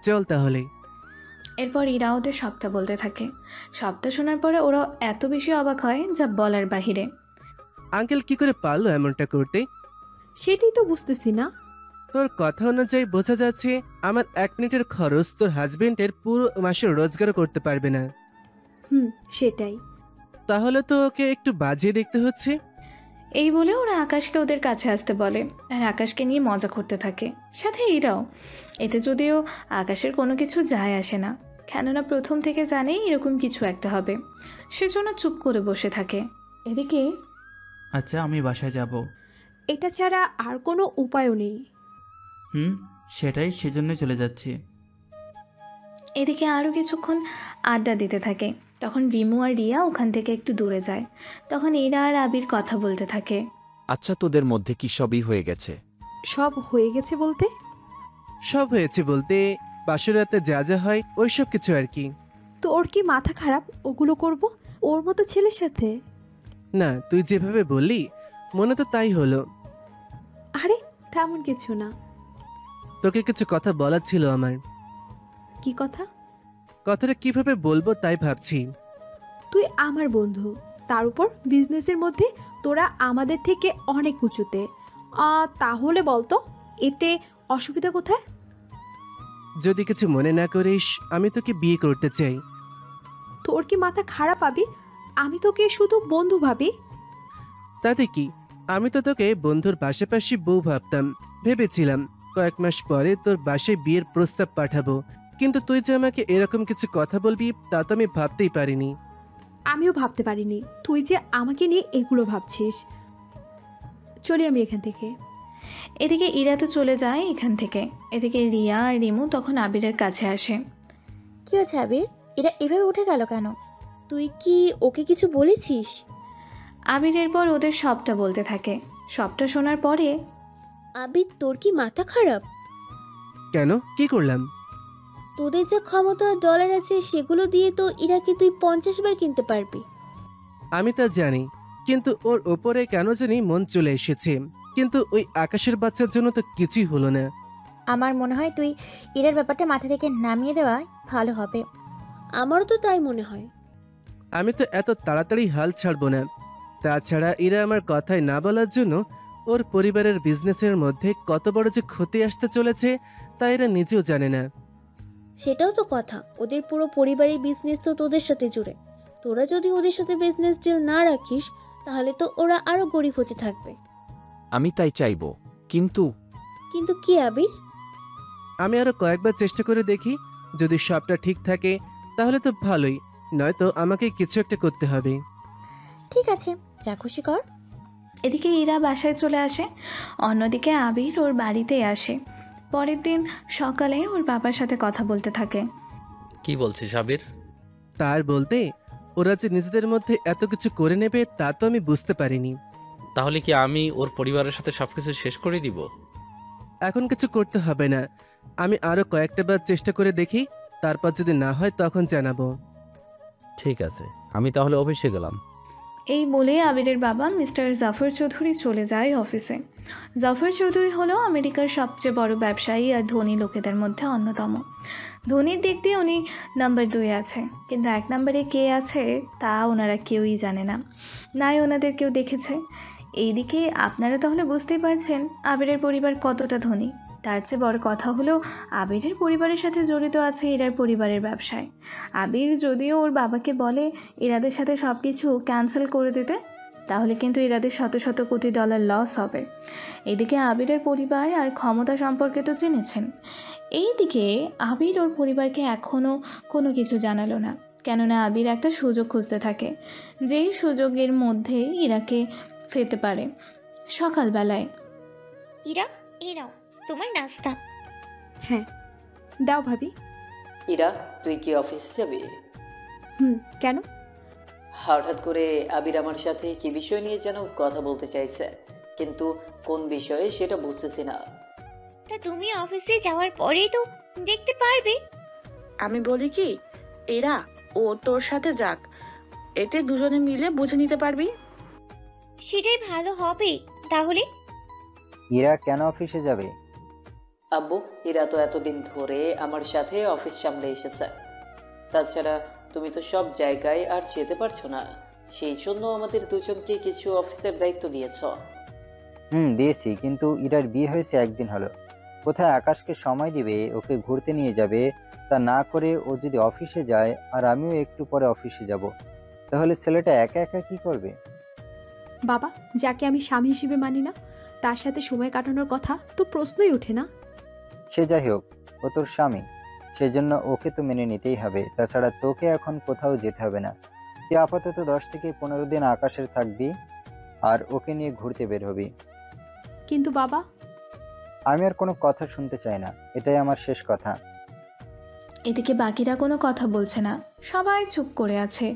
S10: চল তাহলে।
S2: এরপর ইরা ওদের সবটা বলতে থাকে। সবটা শোনার পরে ওরা এত বেশি অবাক হয় যা বলার বাহিরে।
S10: আঙ্কেল কি করে পারলো এমনটা করতে?
S1: সেটাই তো বুঝতেছি না।
S10: তোর কথা অনুযায়ী বোঝা যাচ্ছে আমার 1 মিনিটের খরচ তোর হাজবেন্ডের পুরো মাসের রোজগার করতে পারবে না।
S1: সেটাই।
S10: তাহলে তো ওকে একটু বাজিয়ে দেখতে হচ্ছে।
S2: এই বলে ওরা আকাশকে ওদের কাছে আসতে বলে আর আকাশকে নিয়ে মজা করতে থাকে, সাথে ইরাও। এতে যদিও আকাশের কোনো কিছু যায় আসে না, কেননা প্রথম থেকে জানে এরকম কিছু একটা হবে, সেজন্য চুপ করে বসে থাকে। এদিকে
S4: আচ্ছা, আমি বাসায় যাব।
S1: এটা ছাড়া আর কোনো উপায়ও নেই।
S4: সেটাই, সেজন্যই চলে যাচ্ছি।
S2: এদিকে আরও কিছুক্ষণ আড্ডা দিতে থাকে। তখন রিমু আর রিয়া ওখান থেকে একটু দূরে যায়। তখন ইরা আর আবির কথা বলতে থাকে।
S12: আচ্ছা, তোদের মধ্যে কি সবই হয়ে গেছে?
S1: সব হয়ে গেছে বলতে?
S10: সব হয়েছে বলতে বাসরাতে যা যা হয় ওইসব কিছু আর কি।
S1: তো ওর কি মাথা খারাপ ওগুলো করব ওর মতো ছেলের সাথে?
S10: না, তুই যেভাবে বললি মনে তো তাই হলো।
S1: আরে তেমন কিছু না।
S10: তোকে কিছু কথা বলার ছিল আমার।
S1: কি কথা?
S10: কথাটা কিভাবে বলবো তাই ভাবছি।
S1: তুই আমার বন্ধু, তার উপর বিজনেসের মধ্যে তোরা আমাদের থেকে অনেক উঁচুতে। তাহলে বলতো এতে অসুবিধা কোথায়?
S10: যদি কিছু মনে না করিস, আমি তোকে বিয়ে করতে চাই।
S1: তোর কি মাথা খারাপ আবি? আমি তোকে শুধু বন্ধু ভাবি।
S10: তাতে কি, আমি তো তোকে বন্ধুর পাশাপাশি বউ ভাবতাম। ভেবেছিলাম কয়েক মাস পরে তোর বাসায় বিয়ের প্রস্তাব পাঠাবো, কিন্তু তুই যে আমাকে এরকম কিছু কথা বলবি তা তো আমি ভাবতেই পারিনি।
S1: আমিও ভাবতে পারিনি তুই যে আমাকে নিয়ে এগুলো ভাবছিস। চলি আমি এখান থেকে।
S2: এদিকে ইরা তো চলে যায় এখান থেকে। এদিকে রিয়া আর রিমু তখন আবিরের কাছে আসে।
S9: কি হচ্ছে আবির? এরা এভাবে উঠে গেল কেন?
S11: তুই কি ওকে কিছু বলেছিস?
S2: আবির এরপর ওদের সবটা বলতে থাকে। সবটা শোনার পরে,
S11: আবির তোর কি মাথা খারাপ?
S10: কেন, কি করলাম?
S11: তোদের যা ক্ষমতা ডলার আছে সেগুলো দিয়ে তো ইরাকে তুই 50 বার কিনতে পারবি।
S10: আমি তা জানি, কিন্তু ওর ওপরে কেন জানি মন চলে এসেছে। কিন্তু ওই আকাশের বাচ্চার জন্য তো কিছুই হলো না।
S9: আমার মনে হয় তুই ইরার ব্যাপারটা মাথা থেকে নামিয়ে দেওয়াই ভালো হবে।
S11: আমারও তো তাই মনে হয়।
S10: আমি তো এত তাড়াতাড়ি হাল ছাড়বো না। তাছাড়া ইরা আমার কথায় না বলার জন্য ওর পরিবারের বিজনেসের মধ্যে কত বড় যে ক্ষতি আসতে চলেছে তা এরা নিজেও জানে না।
S11: সেটাও তো কথা, ওদের পুরো পরিবারের বিজনেস তো তোদের সাথে জুড়ে। তোরা যদি ওদের সাথে বিজনেস ডিল না রাখিস তাহলে তো ওরা আরো গরিব হতে থাকবে।
S12: আমি তাই চাইবো, কিন্তু
S11: কিন্তু কি আবির?
S10: আমি আরো কয়েকবার চেষ্টা করে দেখি, যদি সবটা ঠিক থাকে তাহলে তো ভালোই, নয়তো আমাকে কিছু একটা করতে হবে।
S9: ঠিক আছে, যা খুশি কর।
S2: এদিকে ইরা বাসায় চলে আসে, অন্যদিকে আবির ওর বাড়িতে আসে। পরের দিন সকালে ওর বাবার সাথে কথা বলতে থাকে।
S13: কি বলছিস আবির?
S10: তার বলতে, ওরা যে নিজেদের মধ্যে এত কিছু করে নেবে তা তো আমি বুঝতে পারিনি।
S13: তাহলে কি আমি ওর পরিবারের সাথে সবকিছু শেষ করে দিব?
S10: এখন কিছু করতে হবে না, আমি আরো কয়েকটা বার চেষ্টা করে দেখি, তারপর যদি না হয় তখন জানাবো।
S13: ঠিক আছে, আমি তাহলে অফিসে গেলাম।
S2: এই বলে আবিরের বাবা মিস্টার জাফর চৌধুরী চলে যায় অফিসে। জাফর চৌধুরী হলো আমেরিকার সবচেয়ে বড় ব্যবসায়ী আর ধনী লোকেদের মধ্যে অন্যতম। ধনীর দিক দিয়ে উনি নাম্বার 2 আছে, কিন্তু 1 নম্বরে কে আছে তা ওনারা কেউই জানে না, নাই ওনাদের কেউ দেখেছে। এইদিকে আপনারা তাহলে বুঝতেই পারছেন আবিরের পরিবার কতটা ধনী। তার চেয়ে বড় কথা হলো আবিরের পরিবারের সাথে জড়িত আছে এরার পরিবারের ব্যবসায়। আবির যদিও ওর বাবাকে বলে এরাদের সাথে সব কিছু ক্যান্সেল করে দিতে, তাহলে কিন্তু এরাদের শত শত কোটি ডলার লস হবে। এদিকে আবিরের পরিবার আর ক্ষমতা সম্পর্কে তো জেনেছেন। এইদিকে আবির ওর পরিবারকে এখনও কোনো কিছু জানালো না, কেননা আবির একটা সুযোগ খুঁজতে থাকে, যেই সুযোগের মধ্যে ইরাকে ফেতে পারে। সকালবেলায়
S5: ইরা, এই নাও তোমার নাস্তা।
S1: হ্যাঁ দাও ভাবি।
S6: ইরা, তুই কি অফিসে যাবি?
S1: কেন?
S6: হঠাৎ করে আবির আমার সাথে কি বিষয় নিয়ে যেন কথা বলতে চাইছে, কিন্তু কোন বিষয়ে সেটা বুঝতেছি না।
S5: তা তুমি অফিসে যাওয়ার পরেই তো দেখতে পারবে।
S7: আমি বলি কি, এরা ও তোর সাথে যাক, এতে দুজনে মিলে বুঝে নিতে পারবি।
S5: সেটাই ভালো হবে তাহলে।
S3: ইরা কেন অফিসে যাবে?
S6: আব্বু, ইরা তো এতদিন ধরে আমার সাথে অফিস সামলে এসেছে, তাছাড়া তুমি তো সব জায়গায় আর যেতে পারছো না, সেই জন্য আমাদের দুজনকে কিছু অফিসের দায়িত্ব দিয়েছ।
S3: দিয়েছি, কিন্তু ইরার বিয়ে হয়েছে 1 দিন হলো। কোথায় আকাশকে সময় দিবে, ওকে ঘুরতে নিয়ে যাবে, তা না করে ও যদি অফিসে যায় আর আমিও একটু পরে অফিসে যাব, তাহলে ছেলেটা একা একা কি করবে?
S1: বাবা, যাকে আমি স্বামী হিসেবে মানি না তার সাথে সময় কাটানোর কথা তো প্রশ্নই ওঠে না।
S3: সে যাই হোক, ও তোর স্বামী, সেজন্য ওকে তো মেনে নিতেই হবে। তাছাড়া তোকে এখন কোথাও যেতে হবে না, তুই আপাতত 10 থেকে 15 দিন আকাশের থাকবি আর ওকে নিয়ে ঘুরতে বের হবি।
S1: কিন্তু বাবা,
S3: আমি আর কোনো কথা শুনতে চাই না, এটাই আমার শেষ কথা।
S2: এদিকে বাকিরা কোনো কথা বলছে না, সবাই চুপ করে আছে,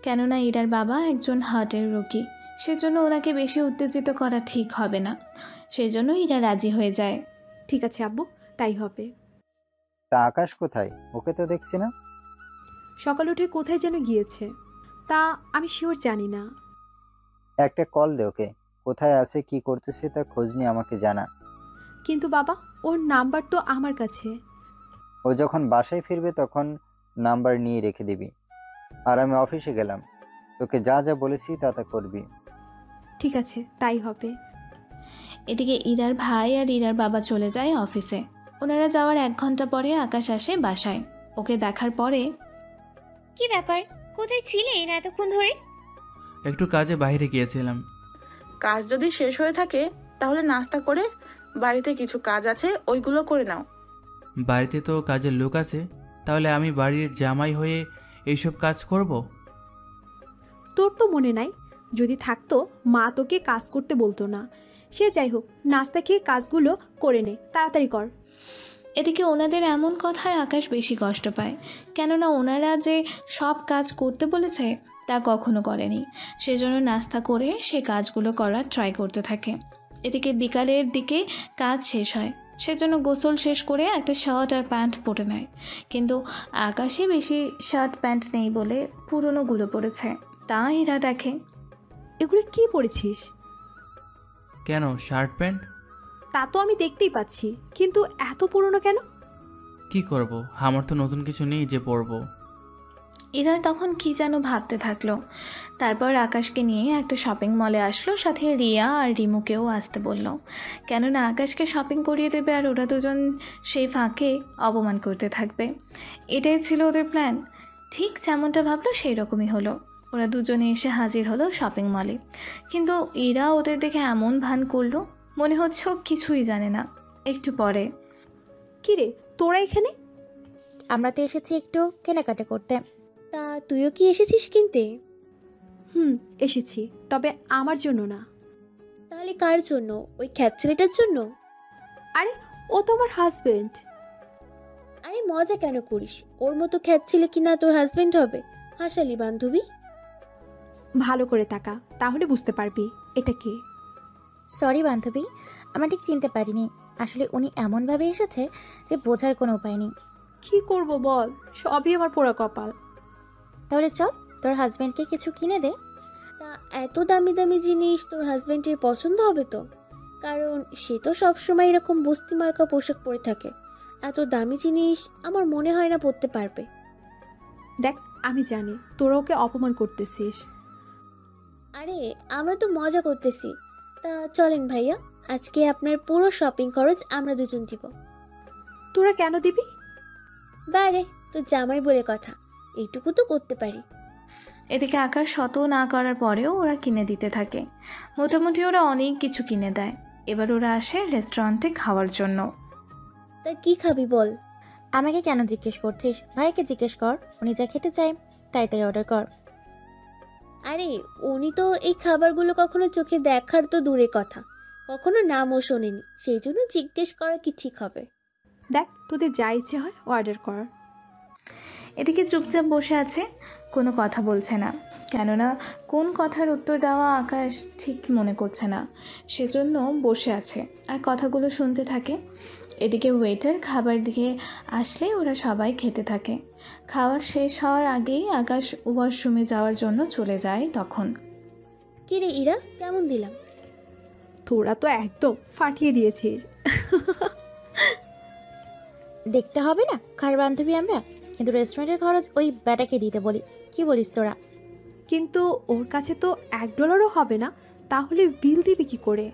S2: কেননা ইরার বাবা একজন হার্টের রোগী, সেজন্য ওনাকে বেশি উত্তেজিত করা ঠিক হবে না। সেজন্য ইরা রাজি হয়ে যায়।
S1: ঠিক আছে আব্বু, তাই হবে।
S3: তা আকাশ কোথায়? ওকে তো দেখছি না।
S1: সকাল উঠে কোথায় যেন গিয়েছে, তা আমি শিওর জানি না।
S3: একটা কল দে ওকে, কোথায় আছে কি করতেছে তা খোঁজ নিয়ে আমাকে জানা।
S1: কিন্তু বাবা, ওর নাম্বার তো আমার কাছে।
S3: ও যখন বাসায় ফিরবে তখন নাম্বার নিয়ে রেখে দিবি, আর আমি অফিসে গেলাম, তোকে যা যা বলেছি তা তা করবি।
S1: ঠিক আছে, তাই হবে।
S2: এদিকে ইরার ভাই আর ইরার বাবা চলে যায় অফিসে। ওনারা যাওয়ার 1 ঘন্টা পরে আকাশ আসে বাসায়। ওকে দেখার পরে,
S5: কি ব্যাপার, কোথায় ছিলেন এতক্ষণ ধরে?
S4: একটু কাজে বাইরে গিয়েছিলাম।
S7: কাজ যদি শেষ হয়ে থাকে তাহলে নাস্তা করে বাড়িতে কিছু কাজ আছে ওইগুলো করে নাও।
S4: বাড়িতে তো কাজের লোক আছে, তাহলে আমি বাড়ির জামাই হয়ে এইসব কাজ করব?
S1: তোর তো মনে নাই, যদি থাকতো মা তোকে কাজ করতে বলতো না। সে যাই হোক, নাস্তা খেয়ে কাজগুলো করে নে, তাড়াতাড়ি কর।
S2: এদিকে ওনাদের এমন কথায় আকাশ বেশি কষ্ট পায়, কেননা ওনারা যে সব কাজ করতে বলেছে তা কখনো করেনি। সেজন্য নাস্তা করে সে কাজগুলো করার ট্রাই করতে থাকে। এদিকে বিকালের দিকে কাজ শেষ হয়, সেজন্য গোসল শেষ করে একটা শার্ট আর প্যান্ট পরে নেয়। কিন্তু আকাশে বেশি শার্ট প্যান্ট নেই বলে পুরনোগুলো পরেছে, তা এরা দেখে।
S1: এগুলো কি পড়েছিস?
S4: কেন, শার্ট প্যান্ট?
S1: তা তো আমি দেখতেই পাচ্ছি, কিন্তু এত পুরনো কেন?
S4: কি করব, আমার তো নতুন কিছু নেই যে পরবো।
S2: ইরা তখন কি যেন ভাবতে থাকলো। তারপর আকাশকে নিয়ে একটা শপিং মলে আসলো, সাথে রিয়া আর রিমুকেও আসতে বলল, কেননা আকাশকে শপিং করিয়ে দেবে আর ওরা দুজন সেই ফাঁকে অপমান করতে থাকবে। এটাই ছিল ওদের প্ল্যান। ঠিক যেমনটা ভাবলো সেই রকমই হলো। ওরা দুজনে এসে হাজির হলো শপিং মলে, কিন্তু ইরা ওদের দেখে এমন ভান করলো মনে হচ্ছে ও কিছুই জানে না। একটু পরে,
S1: কিরে তোরা এখানে?
S9: আমরা তো এসেছি একটু কেনাকাটা করতে।
S11: তা তুইও কি এসেছিস কিনতে?
S1: এসেছি, তবে আমার জন্য না।
S11: তাহলে কার জন্য? ওই খ্যাত ছেলেটার জন্য?
S1: আরে ও তো আমার হাজবেন্ড।
S11: আরে মজা কেন করিস? ওর মতো খ্যাত ছেলে কিনা তোর হাজবেন্ড হবে? হাসালি বান্ধবী।
S1: ভালো করে তাকা, তাহলে বুঝতে পারবি এটা কে।
S9: সরি বান্ধবী, আমরা ঠিক চিনতে পারিনি। আসলে উনি এমনভাবে এসেছে যে বোঝার কোনো উপায় নেই।
S1: কি করব বল, সবই আমার পোড়া কপাল।
S9: তাহলে চল, তোর হাজব্যান্ডকে কিছু কিনে দে।
S11: তা এত দামি দামি জিনিস তোর হাজবেন্ডের পছন্দ হবে তো? কারণ সে তো সবসময় এরকম বস্তি মার্কা পোশাক পরে থাকে। এত দামি জিনিস আমার মনে হয় না পরতে পারবে।
S1: দেখ, আমি জানি তোরা ওকে অপমান করতেছিস।
S11: আরে আমরা তো মজা করতেছি। তা চলেন ভাইয়া, আজকে আপনার পুরো শপিং খরচ আমরা দুজন দিব।
S1: তোরা কেন দিবি?
S11: বাইরে তো জামাই বলে কথা, এইটুকু তো করতে পারি।
S2: এদিকে আকাশ শত না করার পরেও ওরা কিনে দিতে থাকে। মোটামুটি ওরা অনেক কিছু কিনে দেয়। এবার ওরা আসে রেস্টুরেন্টে খাওয়ার জন্য।
S11: তা কি খাবি বল?
S9: আমাকে কেন জিজ্ঞেস করছিস? ভাইকে জিজ্ঞেস কর, উনি যা খেতে চায় তাই তাই অর্ডার কর।
S11: আরে উনি তো এই খাবারগুলো কখনো চোখে দেখার তো দূরের কথা, কখনো নামও শোনেনি, সেই জন্য জিজ্ঞেস করা কি ঠিক হবে?
S1: দেখ, তোদের যা ইচ্ছে হয় অর্ডার কর।
S2: এদিকে চুপচাপ বসে আছে, কোনো কথা বলছে না। কেননা কোন কথার উত্তর দেওয়া আকাশ ঠিক মনে করছে না, সেজন্য বসে আছে আর কথাগুলো শুনতে থাকে। এদিকে ওয়েটার খাবার দিয়ে আসলে ওরা সবাই খেতে থাকে। খাওয়ার শেষ হওয়ার আগেই আকাশ ওয়াশরুমে যাওয়ার জন্য চলে যায়। তখন,
S11: কি রে ইরা, কেমন দিলাম?
S1: তোরা তো একদম ফাটিয়ে দিয়েছিস।
S9: দেখতে হবে না খার বান্ধবী আমরা, কিন্তু রেস্টুরেন্টের খরচ ওই ব্যাটাকে দিতে বলি। কি বলিস তোরা?
S1: কিন্তু ওর কাছে তো $1 হবে না, তাহলে বিল দিবি কি করে?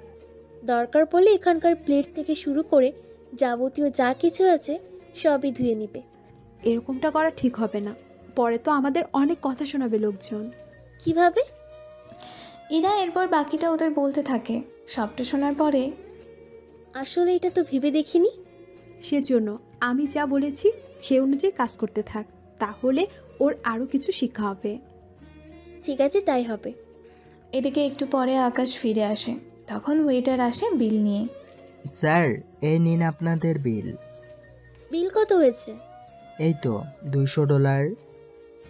S11: দরকার পড়লে এখানকার প্লেট থেকে শুরু করে যাবতীয় যা কিছু আছে সবই ধুয়ে নিবে।
S1: এরকমটা করা ঠিক হবে না, পরে তো আমাদের অনেক কথা শোনাবে লোকজন।
S11: কিভাবে?
S2: ইরা এরপর বাকিটা ওদের বলতে থাকে। সবটা শোনার পরে,
S11: আসলে এটা তো ভেবে দেখিনি।
S1: সেজন্য আমি যা বলেছি সে অনুযায়ী কাজ করতে থাক, তাহলে ওর আরও কিছু শিক্ষা হবে।
S11: ঠিক আছে, তাই হবে।
S2: এদিকে একটু পরে আকাশ ফিরে আসে। তখন ওয়েটার আসে বিল নিয়ে।
S14: স্যার, এই নিন আপনাদের বিল।
S11: বিল কত হয়েছে?
S14: এই তো $200।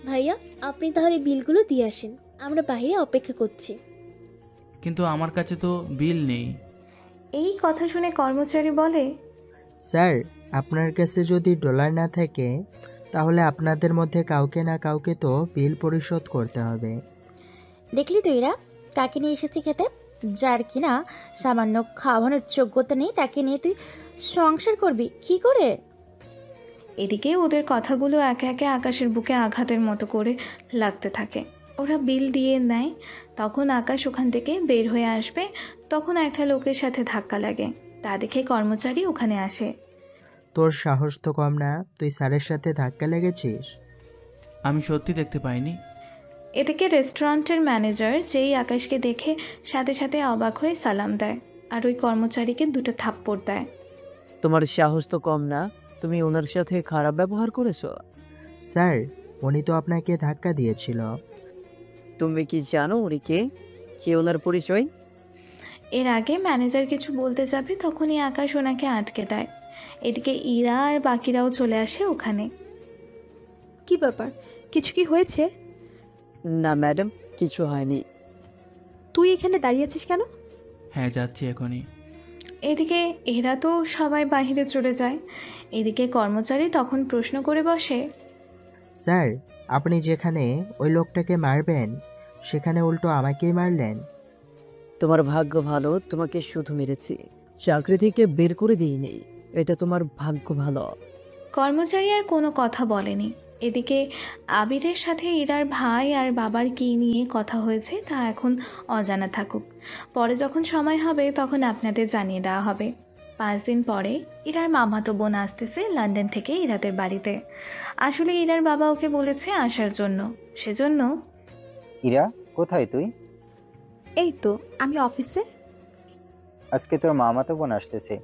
S11: ভাইয়া আপনি তাহলে বিলগুলো দিয়ে আসেন, আমরা বাইরে অপেক্ষা করছি।
S4: কিন্তু আমার কাছে তো বিল নেই।
S2: এই কথা শুনে কর্মচারী বলে,
S14: স্যার, আপনার কাছে যদি ডলার না থাকে তাহলে আপনাদের মধ্যে কাউকে না কাউকে তো বিল পরিশোধ করতে হবে।
S9: দেখলি তো এরা কাকে নিয়ে এসেছি খেতে? যার কিনা সামান্য খাওয়ানোর যোগ্যতা নেই, তাকে নিয়ে তুই সংসার করবি কি করে?
S2: এদিকে ওদের কথাগুলো একে একে আকাশের বুকে আঘাতের মতো করে লাগতে থাকে। ওরা বিল দিয়ে নেয়। তখন আকাশ ওখান থেকে বের হয়ে আসবে, তখন একটা লোকের সাথে ধাক্কা লাগে। তা দেখে কর্মচারী ওখানে আসে।
S14: তোর সাহস তো কম না, তুই স্যারের সাথে ধাক্কা লেগেছিস?
S4: আমি সত্যি দেখতে পাইনি।
S2: এদিকে রেস্টুরেন্টের ম্যানেজার যেই আকাশকে দেখে সাথে সাথে অবাক হয়ে সালাম দেয় আর ওই কর্মচারীকে 2টা থাপ্পড় দেয়।
S15: তোমার সাহস তো কম না, তুমি ওনার সাথে খারাপ ব্যবহার করেছো।
S14: স্যার, উনি তো আপনাকে ধাক্কা দিয়েছিল।
S15: তুমি কি জানো উনি কে? কে ওনার পরিচয়?
S2: এর আগে ম্যানেজার কিছু বলতে যাবে, তখনই আকাশ ওনাকে আটকে দেয়। এদিকে ইরা আর বাকিরাও চলে আসে ওখানে।
S1: কি ব্যাপার, কিছু কি হয়েছে?
S15: না ম্যাডাম, কিছু হয়নি।
S1: তুই এখানে দাঁড়িয়ে আছিস কেন?
S4: হ্যাঁ, যাচ্ছি এখনই।
S2: এদিকে এরা তো সবাই বাইরে চলে যায়। এদিকে কর্মচারী তখন প্রশ্ন করে বসে,
S14: স্যার, আপনি যেখানে ওই লোকটাকে মারবেন সেখানে উল্টো আমাকেই মারলেন।
S15: তোমার ভাগ্য ভালো, তোমাকে শুধু মেরেছি, চাকরি থেকে বের করে দিইনি। এটা তোমার ভাগ্য ভালো।
S2: কর্মচারী আর কোনো কথা বলেনি। এদিকে আবিরের সাথে ইরার ভাই আর বাবার কী নিয়ে কথা হয়েছে তা এখন অজানা থাকুক। পরে যখন সময় হবে তখন আপনাদের জানিয়ে দেওয়া হবে। 5 দিন পরে ইরার মামাতো বোন আসতেছে লন্ডন থেকে ইরাদের বাড়িতে। আসলে ইরার বাবা ওকে বলেছে আসার জন্য, সেজন্য।
S3: ইরা, কোথায় তুই?
S1: এই তো আমি অফিসে।
S3: আজকে তোর মামাতো বোন আসতেছে,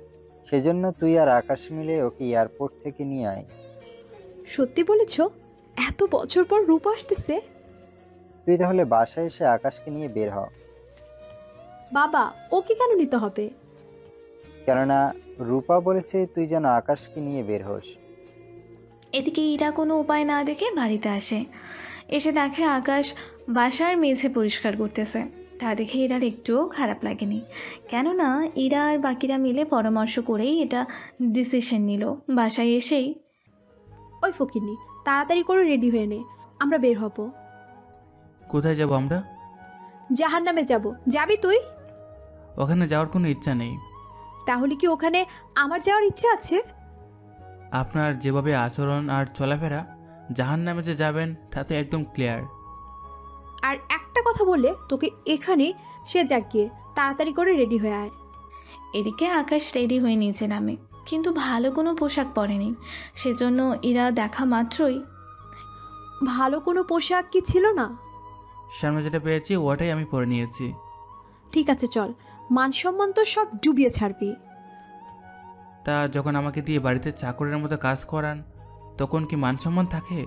S3: সেজন্য তুই আর আকাশ মিলে ওকে এয়ারপোর্ট থেকে নিয়ে আয়।
S1: সত্যি বলেছ? এত বছর পর রূপা আসতেছে?
S3: তুই তাহলে বাসায় এসে আকাশকে নিয়ে বের হ।
S1: বাবা, ওকে কেন নিতে হবে?
S3: কেননা রূপা বলেছে তুই যেন আকাশকে নিয়ে বের হোস।
S2: এদিকে ইরা কোনো উপায় না দেখে বাড়িতে আসে। এসে দেখে আকাশ বাসার মেঝে পরিষ্কার করতেছে। তা দেখে ইরার একটুও খারাপ লাগেনি, কেননা ইরা আর বাকিরা মিলে পরামর্শ করেই এটা ডিসিশন নিল। বাসায় এসেই,
S1: ওই ফকিরনি, তাড়াতাড়ি করে রেডি হয়ে নে, আমরা বের হব।
S4: কোথায় যাব আমরা?
S1: জাহান্নামে যাব। যাবি তুই?
S4: ওখানে যাওয়ার কোনো ইচ্ছা নেই।
S1: তাহলে কি ওখানে আমার যাওয়ার ইচ্ছা আছে?
S4: আপনার যেভাবে আচরণ আর চলাফেরা, জাহান্নামে যে যাবেন তা তো একদম ক্লিয়ার।
S1: আর একটা কথা বললে তোকে এখানে সে জাগিয়ে তাড়াতাড়ি করে রেডি হয়ে আয়।
S2: এদিকে আকাশ রেডি হয়ে নিচে নামে, কিন্তু ভালো কোনো পোশাক পরেনি। সেজন্য ইরা দেখা মাত্রই,
S1: ভালো কোনো পোশাক কি ছিল না?
S4: সামনে যেটা পেয়েছি ওটাই আমি পরে নিয়েছি।
S1: ঠিক আছে চল, মান সম্মান তো সব ডুবিয়ে ছাড়বি।
S4: তা যখন আমাকে দিয়ে বাড়িতে চাকরের মতো কাজ করান, তখন কি মান সম্মান থাকে?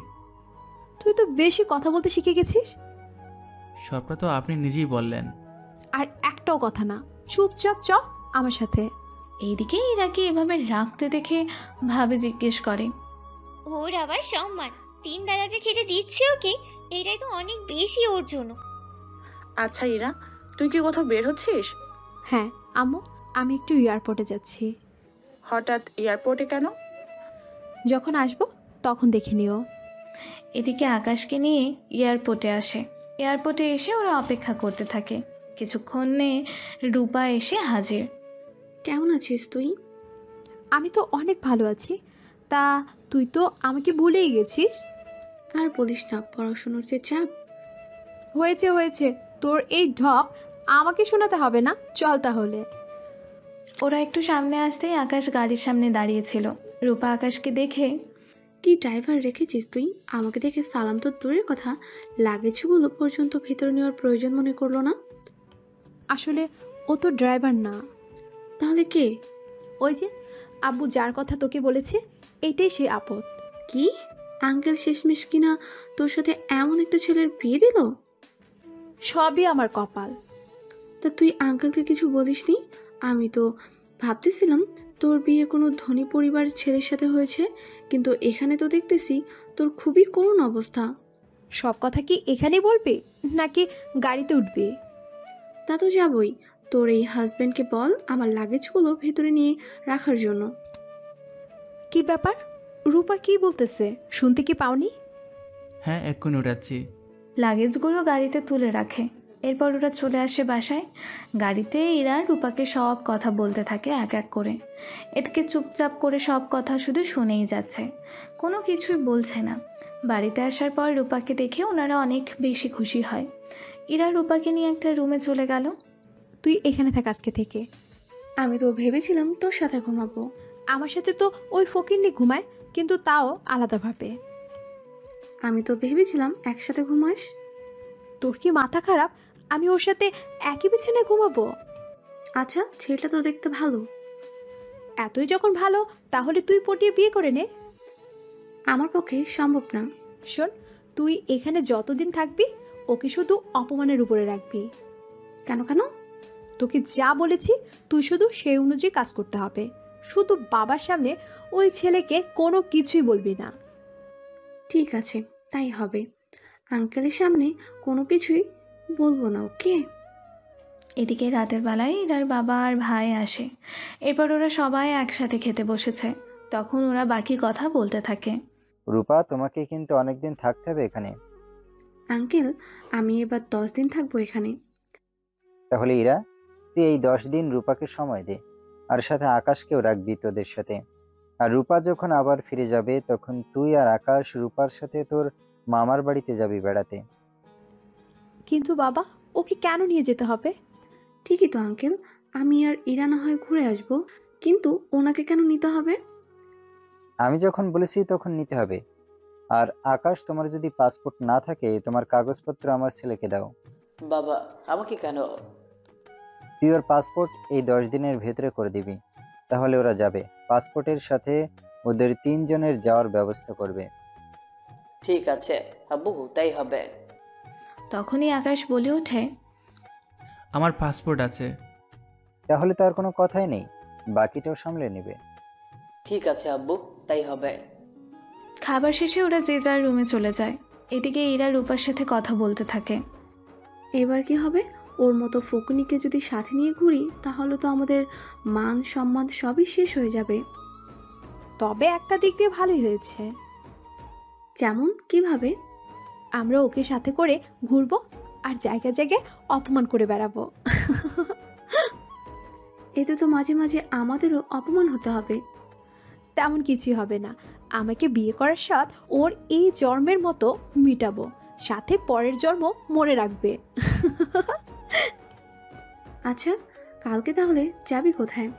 S1: তুই তো বেশি কথা বলতে শিখে গেছিস।
S4: সবটা তো আপনি নিজেই বললেন।
S1: আর একটাও কথা না, চুপচাপ চ আমার সাথে।
S2: এইদিকে ইরাকে এভাবে রাখতে দেখে ভাবে জিজ্ঞেস করে,
S5: ওর আবার সম্মান? 3 বেলা যে খেতে দিচ্ছে ওকে, এটাই তো অনেক বেশি ওর জন্য।
S7: আচ্ছা ইরা, তুই কি কোথাও বের হচ্ছিস?
S1: হ্যাঁ আম্মু, আমি একটু এয়ারপোর্টে যাচ্ছি।
S7: হঠাৎ এয়ারপোর্টে কেন?
S1: যখন আসবো তখন দেখে নিও।
S2: এদিকে আকাশকে নিয়ে এয়ারপোর্টে আসে। এয়ারপোর্টে এসে ওরা অপেক্ষা করতে থাকে। কিছুক্ষণে রূপা এসে হাজির।
S11: কেমন আছিস তুই?
S1: আমি তো অনেক ভালো আছি। তা তুই তো আমাকে ভুলেই গেছিস।
S11: আর বলিস না, পড়াশোনার যে চাপ।
S1: হয়েছে হয়েছে, তোর এই ঢপ আমাকে শোনাতে হবে না, চল তাহলে।
S2: ওরা একটু সামনে আসতেই আকাশ গাড়ির সামনে দাঁড়িয়েছিল। রূপা আকাশকে দেখে,
S11: কি ড্রাইভার রেখেছিস তুই? আমাকে দেখে সালাম তো দূরের কথা, লাগেজগুলো পর্যন্ত ভেতরে নেওয়ার প্রয়োজন মনে করলো না।
S1: আসলে ও তো ড্রাইভার না।
S11: তাহলে কে?
S1: ওই যে আব্বু যার কথা তোকে বলেছে, এইটাই সেই আপদ।
S11: কি আঙ্কেল শেষমেশ কিনা তোর সাথে এমন একটা ছেলের বিয়ে দিল?
S1: সবই আমার কপাল।
S11: তা তুই আঙ্কেলকে কিছু বলিসনি? আমি তো ভাবতেছিলাম তোর বিয়ে কোনো ধনী পরিবারের ছেলের সাথে হয়েছে, কিন্তু এখানে তো দেখতেছি তোর খুবই করুণ অবস্থা।
S1: সব কথা কি এখানেই বলবি নাকি গাড়িতে উঠবি?
S11: তা তো যাবই। তোর এই হাজব্যান্ডকে বল আমার লাগেজগুলো ভেতরে নিয়ে রাখার জন্য।
S1: কি ব্যাপার? রূপা কি বলতেছে শুনতে কি পাওনি?
S4: হ্যাঁ, এক্ষুনি উঠাচ্ছি।
S2: লাগেজগুলো গাড়িতে তুলে রাখে। এরপর ওরা চলে আসে বাসায়। গাড়িতে ইরা রূপাকে সব কথা বলতে থাকে এক এক করে। এদিকে চুপচাপ করে সব কথা শুধু শুনেই যাচ্ছে, কোনো কিছুই বলছে না। বাড়িতে আসার পর রূপাকে দেখে ওনারা অনেক বেশি খুশি হয়। ইরা রূপাকে নিয়ে একটা রুমে চলে গেল।
S1: তুই এখানে থাক আজকে থেকে।
S11: আমি তো ভেবেছিলাম তোর সাথে ঘুমাবো।
S1: আমার সাথে তো ওই ফকিরনি ঘুমায়, কিন্তু তাও আলাদাভাবে।
S11: আমি তো ভেবেছিলাম একসাথে ঘুমাস।
S1: তোর কি মাথা খারাপ? আমি ওর সাথে একই বিছানায় ঘুমাবো?
S11: আচ্ছা, ছেলেটা তো দেখতে ভালো।
S1: এতই যখন ভালো তাহলে তুই পটিয়ে বিয়ে করে নে।
S11: আমার পক্ষে সম্ভব না।
S1: শোন, তুই এখানে যতদিন থাকবি ওকে শুধু অপমানের উপরে রাখবি।
S11: কেন কেন?
S1: তোকে যা বলেছি তুই শুধু সেই অনুযায়ী কাজ করতে হবে। শুধু বাবার সামনে ওই ছেলেকে কোনো কিছুই বলবি না।
S11: ঠিক আছে, তাই হবে। আঙ্কেলের সামনে কোনো কিছুই বলবো না, ওকে?
S2: এদিকে রাতের বেলায় ইরার বাবা আর ভাই আসে। এরপর ওরা সবাই একসাথে খেতে বসেছে। তখন ওরা বাকি কথা বলতে থাকে।
S3: রূপা, তোমাকে কিন্তু অনেকদিন থাকতে হবে এখানে।
S11: আঙ্কেল, আমি এবার 10 দিন থাকবো এখানে।
S3: তাহলে ইরা, তুই এই 10 দিন রূপাকে সময় দে, আর সাথে আকাশকেও রাখবি তোদের সাথে। আর রূপা যখন আবার ফিরে যাবে তখন তুই আর আকাশ রূপার সাথে তোর মামার বাড়িতে যাবি বেড়াতে।
S1: কিন্তু বাবা, ওকে কেন নিয়ে যেতে হবে?
S2: ঠিকই তো আঙ্কেল, আমি আর ইরা না হয় ঘুরে আসবো, কিন্তু ওনাকে কেন নিতে হবে?
S3: আমি যখন বলেছি তখন নিতে হবে। আর আকাশ, তোমার যদি পাসপোর্ট না থাকে তোমার কাগজপত্র আমার ছেলেকে দাও।
S6: বাবা, আমাকে কেন?
S3: তুই ওর পাসপোর্ট এই 10 দিনের ভেতরে করে দিবি, তাহলে ওরা যাবে। পাসপোর্টের সাথে ওদের 3 জনের যাওয়ার ব্যবস্থা করবে।
S6: ঠিক আছে আব্বু, তাই হবে।
S2: তখনই আকাশ বলে ওঠে,
S4: আমার পাসপোর্ট আছে।
S3: তাহলে তো আর কোনো কথাই নেই, বাকিটাও সামলে নেবে।
S6: ঠিক আছে আব্বু, তাই হবে।
S2: খাবার শেষে ওরা যে যার রুমে চলে যায়। এদিকে ইরা রূপার সাথে কথা বলতে থাকে।
S16: এবার কি হবে? ওর মতো ফকুনিকে যদি সাথে নিয়ে ঘুরি তাহলে তো আমাদের মান সম্মান সবই শেষ হয়ে যাবে।
S1: তবে একটা দিক দিয়ে ভালোই হয়েছে।
S16: যেমন কিভাবে?
S1: আমরা ওকে সাথে করে ঘুরবো আর জায়গায় জায়গায় অপমান করে বেড়াবো।
S16: এতে তো মাঝে মাঝে আমাদেরও অপমান হতে হবে।
S1: তেমন কিছুই হবে না। আমাকে বিয়ে করার স্বাদ ওর এই জন্মের মতো মিটাবো, সাথে পরের জন্ম মনে রাখবে।
S16: আচ্ছা, কালকে তাহলে যাবি কোথায়?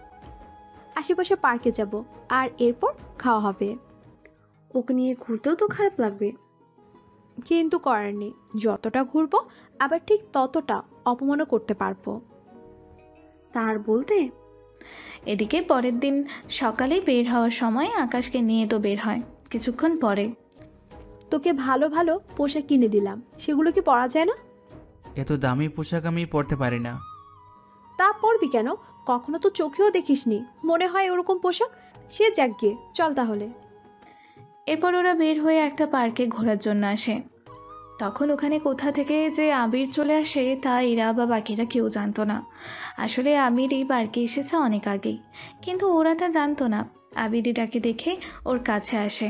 S1: আশেপাশে পার্কে যাব, আর এরপর খাওয়া হবে।
S16: ওকে নিয়ে ঘুরতেও তো খারাপ লাগবে।
S1: কিন্তু করার নেই, যতটা ঘুরবো আবার ঠিক ততটা অপমানও করতে পারবো।
S16: তার বলতে।
S2: এদিকে পরের দিন সকালে বের হওয়ার সময় আকাশকে নিয়ে তো বের হয়। কিছুক্ষণ পরে,
S1: তোকে ভালো ভালো পোশাক কিনে দিলাম, সেগুলো কি পরা যায় না?
S4: এত দামি পোশাক আমি পরতে পারি না।
S1: তা পরবি কেন? কখনো তো চোখেও দেখিসনি মনে হয় ওরকম পোশাক। সে যাক গিয়ে, চল তাহলে।
S2: এরপর ওরা বের হয়ে একটা পার্কে ঘোরার জন্য আসে। তখন ওখানে কোথা থেকে যে আবির চলে আসে তা এরা বা বাকিরা কেউ জানতো না। আসলে আবির এই পার্কে এসেছে অনেক আগেই, কিন্তু ওরা তা জানতো না। আবির এটাকে দেখে ওর কাছে আসে।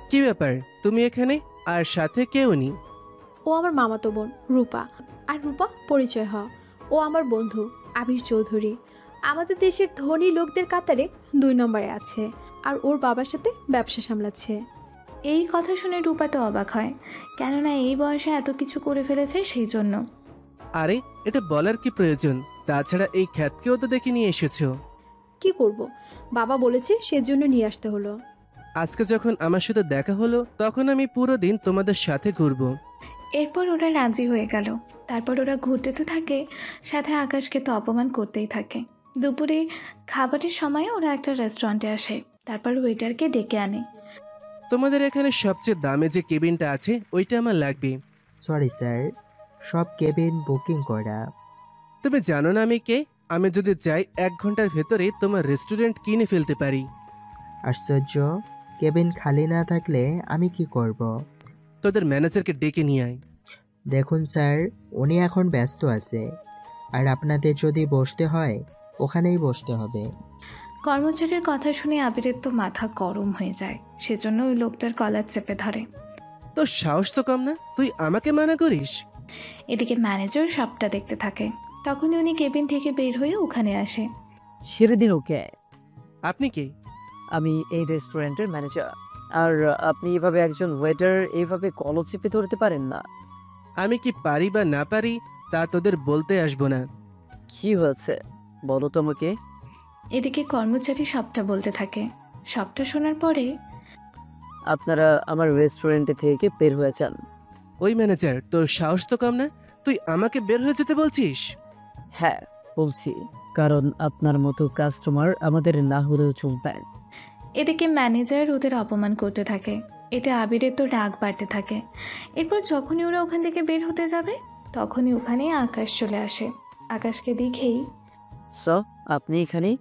S10: কি ব্যাপার, তুমি এখানে আর সাথে কেউ নেই?
S1: ও আমার মামাতো বোন রূপা। আর রূপা, পরিচয় হ, ও আমার বন্ধু আবির চৌধুরী। আমাদের দেশের ধনী লোকদের কাতারে 2 নম্বরে আছে, আর ওর বাবার সাথে ব্যবসা সামলাচ্ছে।
S2: এই কথা শুনে রূপা তো অবাক হয়, কেননা এই বয়সে এত কিছু করে ফেলেছে সেই জন্য।
S10: আরে, এটা বলার কি প্রয়োজন? তাছাড়া এই খ্যাতকেও তো দেখে নিয়ে এসেছো।
S1: কি করব, বাবা বলেছে সেজন্য নিয়ে আসতে হলো।
S10: আজকে যখন আমার সাথে দেখা হলো তখন আমি পুরো দিন তোমাদের সাথে ঘুরবো।
S2: এরপর ওরা রাজি হয়ে গেল। তারপর ওরা ঘুরতে তো থাকে, সাথে আকাশকে তো অপমান করতেই থাকে। দুপুরে খাবারের সময় ওরা একটা রেস্টুরেন্টে আসে। তারপর ওয়েটারকে ডেকে আনে।
S10: তোমাদের এখানে সবচেয়ে দামে যে কেবিনটা আছে ওইটা আমার লাগবে।
S14: সরি স্যার, সব কেবিন বুকিং করা।
S10: তুমি জানো না আমি কে? আমি যদি চাই 1 ঘন্টার ভেতরে তোমার রেস্টুরেন্ট কিনে ফেলতে পারি।
S14: আশ্চর্য, কেবিন খালি না থাকলে আমি কি করব?
S10: তোদের ম্যানেজারকে ডেকে নিয়ে আয়।
S14: দেখুন স্যার, উনি এখন ব্যস্ত আছে, আর আপনাদের যদি বসতে হয় ওখানেই বসতে হবে।
S2: কর্মচারীর কথা শুনে আবিরের তো মাথা গরম হয়ে যায়, সেজন্য ওই লোকটার কলার চেপে ধরে।
S10: তোর সাহস তো কম না, তুই আমাকে মানা করিস?
S2: এদিকে ম্যানেজার সবটা দেখতে থাকে। তখনই উনি কেবিন থেকে বের হয়ে ওখানে আসে।
S15: ছেড়ে দিন ওকে।
S10: আপনি কে?
S15: আমি এই রেস্টুরেন্টের ম্যানেজার। আর আপনি এভাবে একজন ওয়েটার এইভাবে কলর চেপে ধরতে পারেন না।
S10: আমি কি পারি বা না পারি তা তোদের বলতে আসবো না।
S15: কি হয়েছে বলো তো আমাকে।
S2: এদিকে কর্মচারী সবটা বলতে থাকে। সবটা শোনার পরে,
S15: আপনারা আমার রেস্টুরেন্টে থেকে বের হয়ে যান।
S10: ওই ম্যানেজার, তোর সাহস তো কম না, তুই আমাকে বের হয়ে যেতে বলছিস?
S15: হ্যাঁ বলছি, কারণ আপনার মতো কাস্টমার আমাদের না হলেও চলবে।
S2: এদিকে ম্যানেজার ওদের অপমান করতে থাকে। এতে আবিরের তো রাগ বাড়তে থাকে। এরপর যখনই ওরা ওখান থেকে বের হতে যাবে তখনই ওখানে আকাশ চলে আসে। আকাশকে দেখেই,
S15: আপনি এখানে?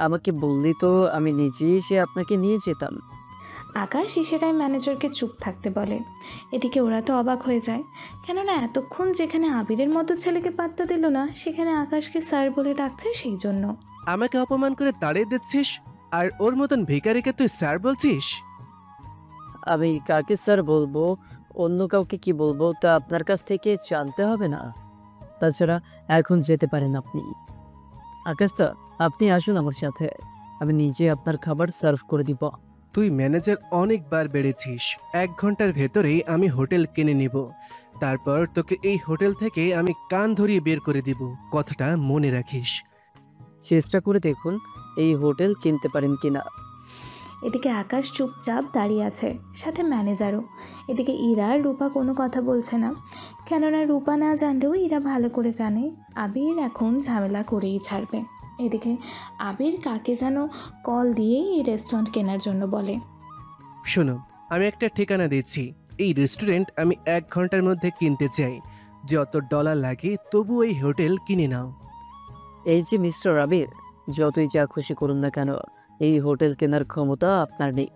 S15: আমাকে বললি তো আমি নিজে এসে আপনাকে নিয়ে যেতাম।
S2: আকাশ ইশারায় ম্যানেজারকে চুপ থাকতে বলে। এদিকে ওরা তো অবাক হয়ে যায়, কেননা এতক্ষণ যেখানে আবিরের মতো ছেলেকে পাত্তা দিল না সেখানে আকাশকে স্যার বলে ডাকছে সেই জন্য।
S10: আমাকে অপমান করে তাড়িয়ে দিচ্ছিস, আর ওর মতন ভিখারিকে তুই স্যার বলছিস?
S15: আমি কাকে স্যার বলবো, অন্য কাউকে কি বলবো তা আপনার কাছ থেকে জানতে হবে না। তাছাড়া এখন যেতে পারেন আপনি। আকাশ স্যার, আপনি আসুন আমার সাথে, আমি নিজে আপনার খাবার সার্ভ করে দিব।
S10: তুই ম্যানেজার অনেকবার বেড়েছিস। 1 ঘন্টার ভেতরেই আমি হোটেল কিনে নিব, তারপর তোকে এই হোটেল থেকে আমি কান ধরিয়ে বের করে দিব। কথাটা মনে রাখিস।
S15: চেষ্টা করে দেখুন এই হোটেল কিনতে পারেন কিনা।
S2: এদিকে আকাশ চুপচাপ দাঁড়িয়ে আছে, সাথে ম্যানেজারও। এদিকে ইরা আর রূপা কোনো কথা বলছে না, কেননা রূপা না জানলেও ইরা ভালো করে জানে আবির এখন ঝামেলা করেই ছাড়বে। এদিকে আবির কাকে যেন কল দিয়ে এই রেস্টুরেন্ট কেনার জন্য বলে।
S10: শোনো, আমি একটা ঠিকানা দিচ্ছি। এই রেস্টুরেন্ট আমি 1 ঘন্টার মধ্যে কিনতে চাই। যত ডলার লাগে তবু এই হোটেল কিনে নাও।
S15: এই যে মিস্টার আবির, যতই যা খুশি করুন না কেন, এই হোটেল কেনার ক্ষমতা আপনার নেই।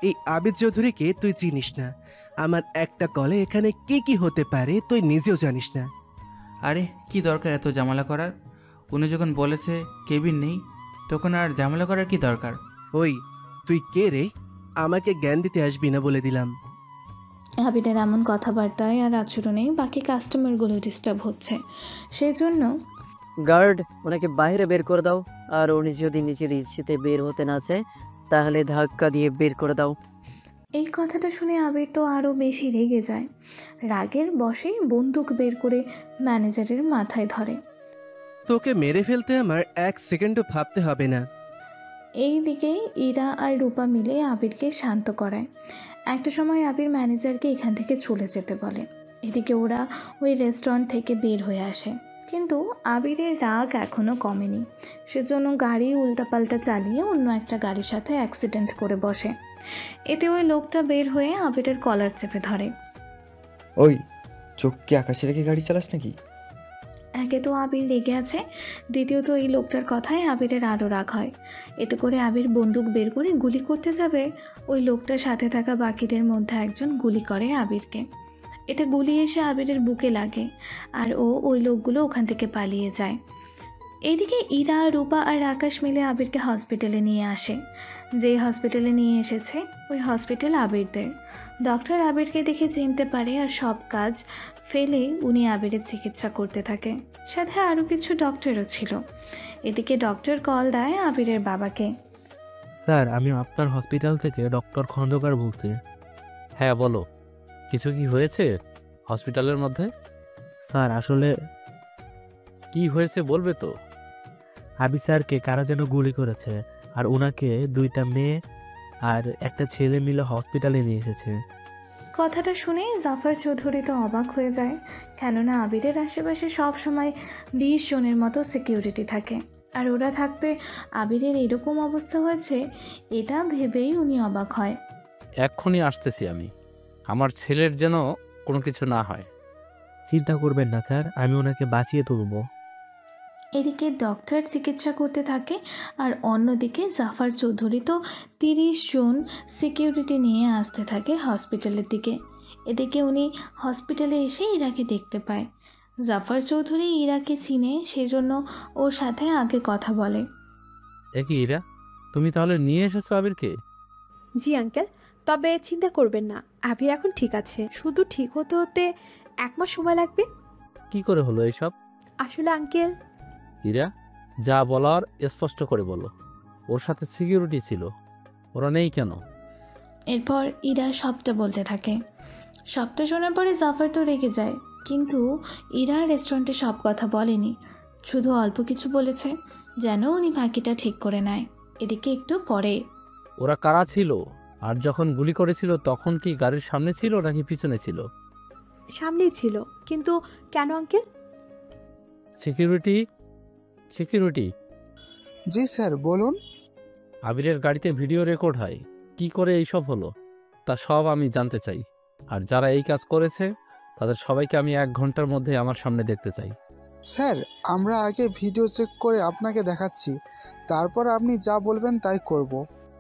S10: এই আবির চৌধুরীকে তুই চিনিস না। আমার একটা কলে এখানে কি কি হতে পারে তুই নিজেও জানিস না।
S4: আরে কি দরকার এত ঝামেলা করার? উনি যখন বলেছে কেবিন নেই, তখন আর ঝামেলা করার কি দরকার?
S10: ওই তুই কে রে? আমাকে জ্ঞান দিতে আসবি না বলে দিলাম।
S2: আবিরের এমন কথাবার্তায় আর আচরণে বাকি কাস্টমারগুলো ডিস্টার্ব হচ্ছে, সেই জন্য
S15: গার্ড, ওনাকে বাইরে বের করে দাও। আর উনি যদি নিজের ইচ্ছেতে বের হতে না চায়, তাহলে ধাক্কা দিয়ে বের করে দাও।
S2: এই কথাটা শুনে আবির তো আরও বেশি রেগে যায়। রাগের বশে বন্দুক বের করে ম্যানেজারের মাথায় ধরে।
S10: তোকে মেরে ফেলতে আমার 1 সেকেন্ডও ভাবতে হবে না।
S2: এই দিকে ইরা আর রূপা মিলে আবিরকে শান্ত করায়। একটা সময় আবির ম্যানেজারকে এখান থেকে চলে যেতে বলে। এদিকে ওরা ওই রেস্টুরেন্ট থেকে বের হয়ে আসে, কিন্তু আবিরের রাগ এখনও কমেনি। সেজন্য গাড়ি উল্টাপাল্টা চালিয়ে অন্য একটা গাড়ির সাথে অ্যাক্সিডেন্ট করে বসে। এতে ওই লোকটা বের হয়ে আবিরের কলার চেপে ধরে।
S8: ওই, চোখ কি আকাশে রেখে গাড়ি চালাস নাকি?
S2: একে তো আবির রেগে আছে, দ্বিতীয়ত এই লোকটার কথায় আবিরের আরও রাগ হয়। এতে করে আবির বন্দুক বের করে গুলি করতে যাবে, ওই লোকটার সাথে থাকা বাকিদের মধ্যে একজন গুলি করে আবিরকে। এতে গুলি এসে আবিরের বুকে লাগে, আর ও ওই লোকগুলো ওখান থেকে পালিয়ে যায়। এইদিকে ইরা, রূপা আর আকাশ মিলে আবিরকে হসপিটালে নিয়ে আসে। যে হসপিটালে নিয়ে এসেছে ওই হসপিটাল আবিরদের। ডক্টর আবিরকে দেখে চিনতে পারে, আর সব কাজ ফেলে উনি আবিরের চিকিৎসা করতে থাকে। সাথে আরও কিছু ডক্টরও ছিল। এদিকে ডক্টর কল দেয় আবিরের বাবাকে।
S13: স্যার, আমি আপনার হসপিটাল থেকে ডক্টর খন্দকার বলছি। হ্যাঁ বলো, কিছু কি হয়েছে হসপিটালের মধ্যে? স্যার আসলে কি হয়েছে বলবে তো?
S17: আবির স্যারকে কারা যেন গুলি করেছে, আর ওনাকে 2টা মেয়ে আর একটা ছেলে মিলে হসপিটালে নিয়ে এসেছে।
S2: কথাটা শুনে জাফর চৌধুরী তো অবাক হয়ে যায়, কেননা আবিরের আশেপাশে সব সময় 20 জনের মতো সিকিউরিটি থাকে, আর ওরা থাকতে আবিরের এরকম অবস্থা হয়েছে এটা ভেবেই উনি অবাক হয়।
S13: এক্ষুনি আসতেছি আমি, আমার ছেলের যেন কোনো কিছু না হয়।
S17: চিন্তা করবেন না স্যার, আমি ওনাকে বাঁচিয়ে তুলব।
S2: এদিকে ডক্টর চিকিৎসা করতে থাকে, আর অন্যদিকে জাফর চৌধুরী তো 30 জন সিকিউরিটি নিয়ে আসতে থাকে হসপিটালের দিকে। এদিকে উনি হসপিটালে এসে ইরাকে দেখতে পায়। জাফর চৌধুরী ইরাকে চিনে, সেজন্য ওর সাথে আগে কথা বলে।
S13: এ কি ইরা, তুমি তাহলে নিয়ে এসেছো আবিরকে?
S1: জি আঙ্কেল, তবে চিন্তা করবেন না, আবির এখন ঠিক আছে। শুধু ঠিক হতে হতে 1 মাস সময় লাগবে।
S13: কি করে হলো এইসব?
S1: আসলে আঙ্কেল,
S13: ইরা, যা বলার স্পষ্ট করে বলো। ওর সাথে সিকিউরিটি ছিল, ওরা নেই কেন?
S2: এরপর ইরা সবটা বলতে থাকে। সবটা শোনার পরে জাফর তো রেগে যায়, কিন্তু ইরা রেস্টুরেন্টে সব কথা বলেনি, শুধু অল্প কিছু বলেছে, যেন উনি বাকিটা ঠিক করে নেয়। এদিকে একটু পরে,
S13: ওরা কারা ছিল? আর যখন গুলি করেছিল তখন কি গাড়ির সামনে ছিল নাকি পিছনে ছিল?
S1: সামনেই ছিল। কিন্তু কেন আঙ্কেল?
S13: সিকিউরিটি সিকিউরিটি
S18: জি স্যার, বলুন।
S13: আবিরের গাড়িতে ভিডিও রেকর্ড হয়, কি করে এইসব হলো তা সব আমি জানতে চাই। আর যারা এই কাজ করেছে তাদের সবাইকে আমি 1 ঘন্টার মধ্যে আমার সামনে দেখতে চাই।
S18: স্যার, আমরা আগে ভিডিও চেক করে আপনাকে দেখাচ্ছি, তারপর আপনি যা বলবেন তাই করব।